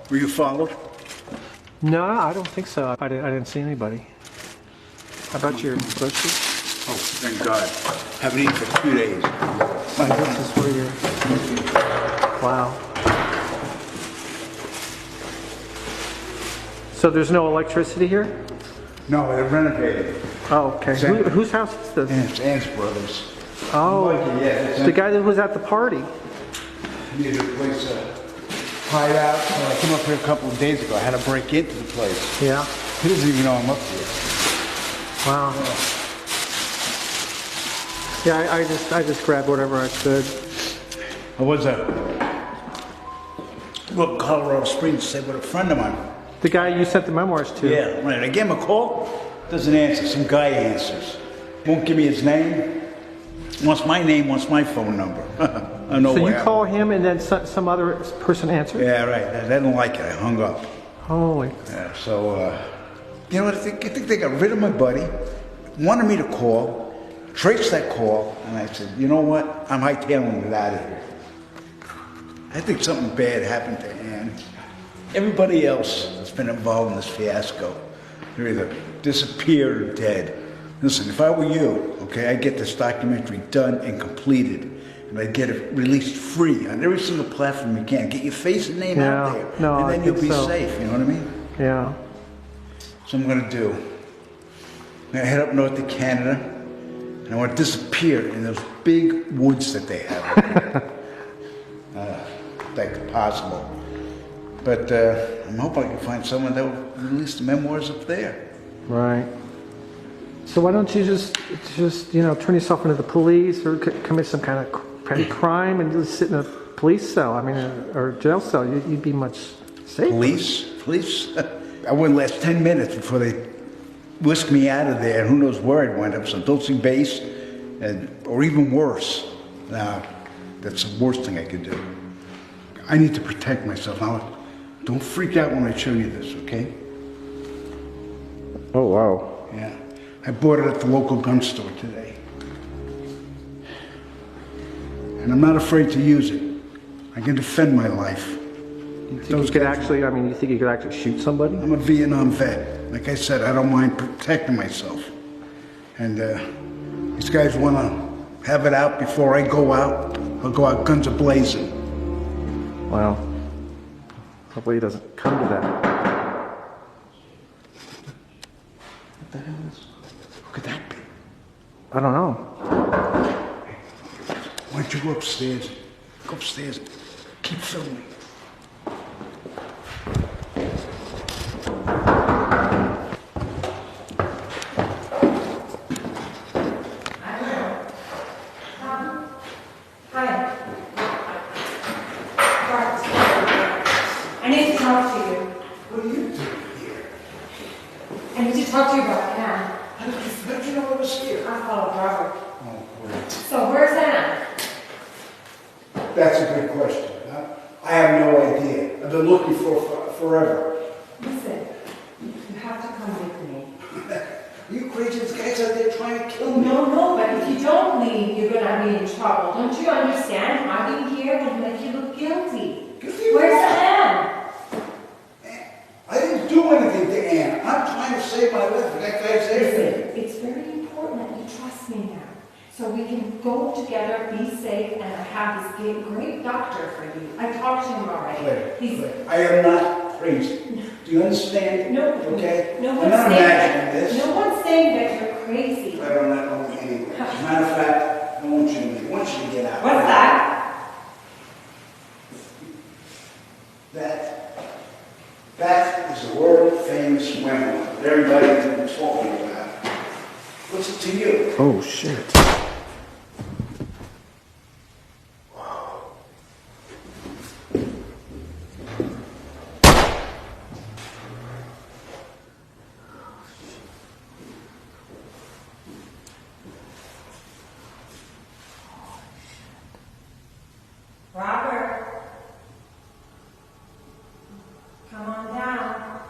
Were you followed? No, I don't think so. I didn't see anybody. How about your groceries? Oh, thank God. Haven't eaten for 2 days. This is where you're... Wow. So there's no electricity here? No, they're renovating. Oh, okay. Whose house is this? Aunt's brothers. Oh, yeah, the guy that was at the party. Needed a place to hide out. I came up here a couple of days ago. I had to break into the place. Yeah. He doesn't even know I'm up here. Wow. Yeah, I just grabbed whatever I could. I was at Colorado Springs to stay with a friend of mine. The guy you sent the memoirs to? Yeah, right. I gave him a call. Doesn't answer. Some guy answers. Won't give me his name. Wants my name, wants my phone number. I know. So you call him and then some other person answers? Yeah, right. I didn't like it. I hung up. Holy. Yeah, so, you know what? I think they got rid of my buddy, wanted me to call, traced that call, and I said, you know what? I'm hightailing it out of here. I think something bad happened to Ann. Everybody else that's been involved in this fiasco, they're either disappeared or dead. Listen, if I were you, okay, I'd get this documentary done and completed, and I'd get it released free on every single platform you can. Get your face and name out there, and then you'll be safe, you know what I mean? Yeah. So I'm going to do. I'm going to head up north to Canada, and I want to disappear in those big woods that they have up there. That's possible. But I'm hoping I can find someone that will release the memoirs up there. Right. So why don't you just turn yourself into the police or commit some kind of petty crime and just sit in a police cell? I mean, or jail cell. You'd be much safer. Police? I wouldn't last 10 minutes before they whisked me out of there. And who knows where I'd wind up? Some Dulce base, or even worse. Now, that's the worst thing I could do. I need to protect myself. Now, don't freak out when I show you this, okay? Oh, wow. Yeah. I bought it at the local gun store today. And I'm not afraid to use it. I can defend my life. You think you could actually shoot somebody? I'm a Vietnam vet. Like I said, I don't mind protecting myself. And These guys want to have it out before I go out. I'll go out guns a-blazing. Well, hopefully it doesn't come to that. What the hell is... Who could that be? I don't know. Why don't you go upstairs? Go upstairs. Keep filming. I need to talk to you. What are you doing here? I need to talk to you about Anne. How did you know I was here? I followed Robert. Oh, great. So where's Anne? That's a good question. I have no idea. I've been looking for forever. Listen, you have to come with me. You crazy? This guy's out there trying to kill me. No, but if you don't leave, you're gonna be in trouble. Don't you understand? Hiding here will make you look guilty. Where's Anne? I didn't do anything to Anne. I'm trying to save my life. That guy's everything. Listen, it's very important that you trust me now. So we can go together, be safe, and I have this great doctor for you. I talked to him already. I am not crazy. Do you understand? No. Okay? No I'm one's not imagining saying this. No one's saying that you're crazy. I don't know anyway. As a matter of fact, I want you to leave. I want you to get out. What's that? That is a world-famous memoir that everybody's been talking about. What's it to you? Oh, shit. Robert, come on down.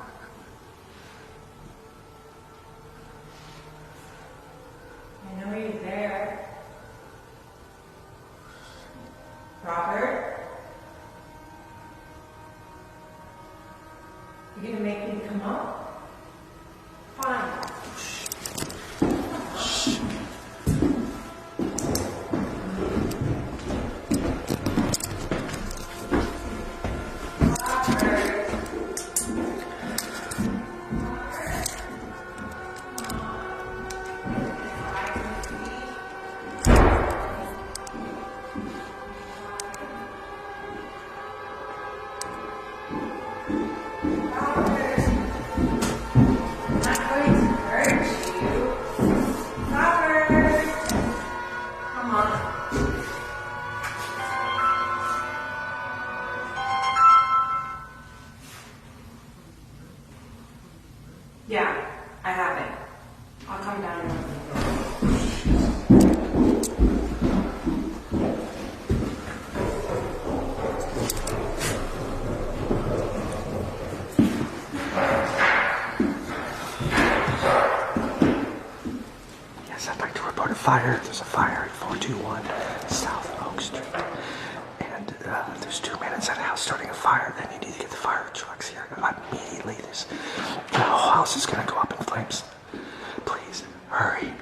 I know you're there. Robert? You're gonna make me come up? Fine. Yeah, I have it. I'll come down and open the door. Yes, I'd like to report a fire. There's a fire at 421 South Oak Street. And there's two men inside the house starting a fire. Then you need to get the fire trucks here immediately. The whole house is going to go up in flames. Please, hurry.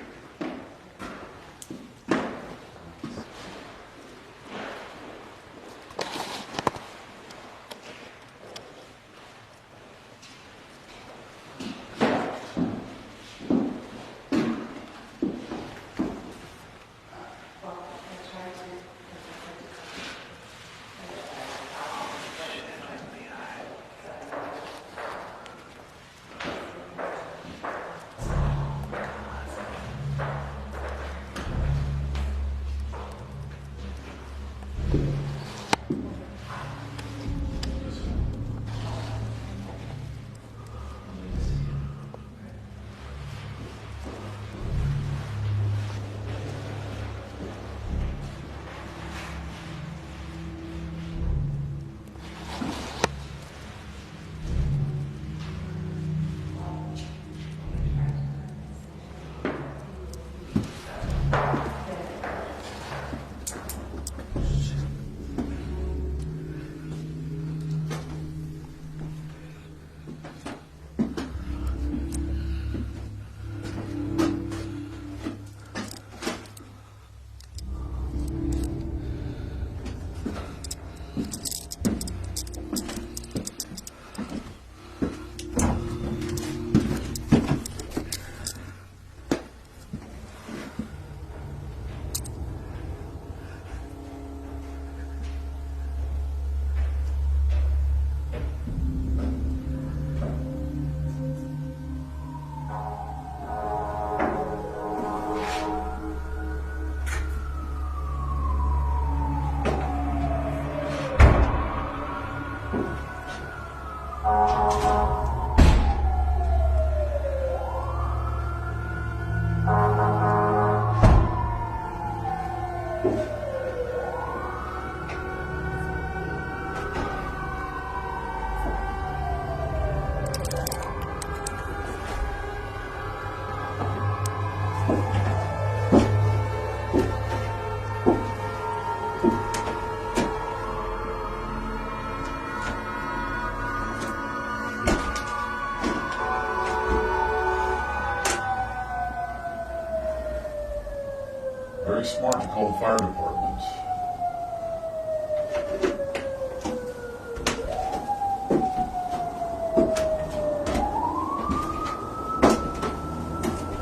smart to call the fire department.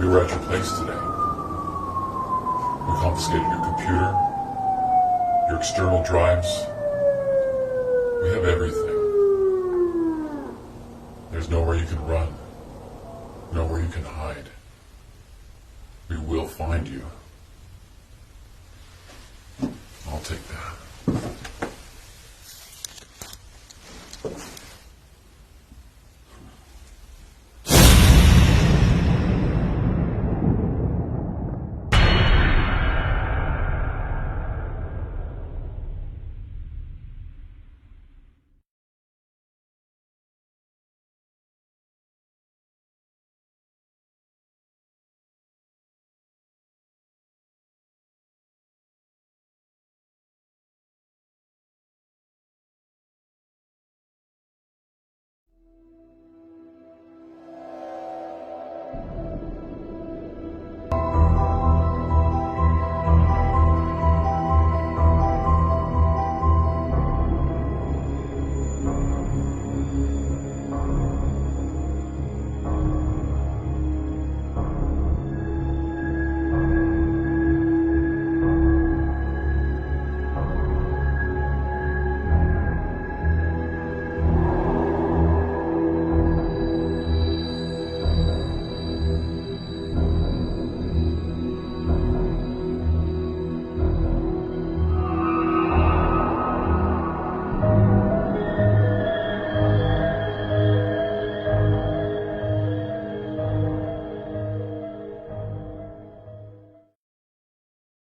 We were at your place today. We confiscated your computer, your external drives. We have everything. There's nowhere you can run, nowhere you can hide. We will find you. I'll take that.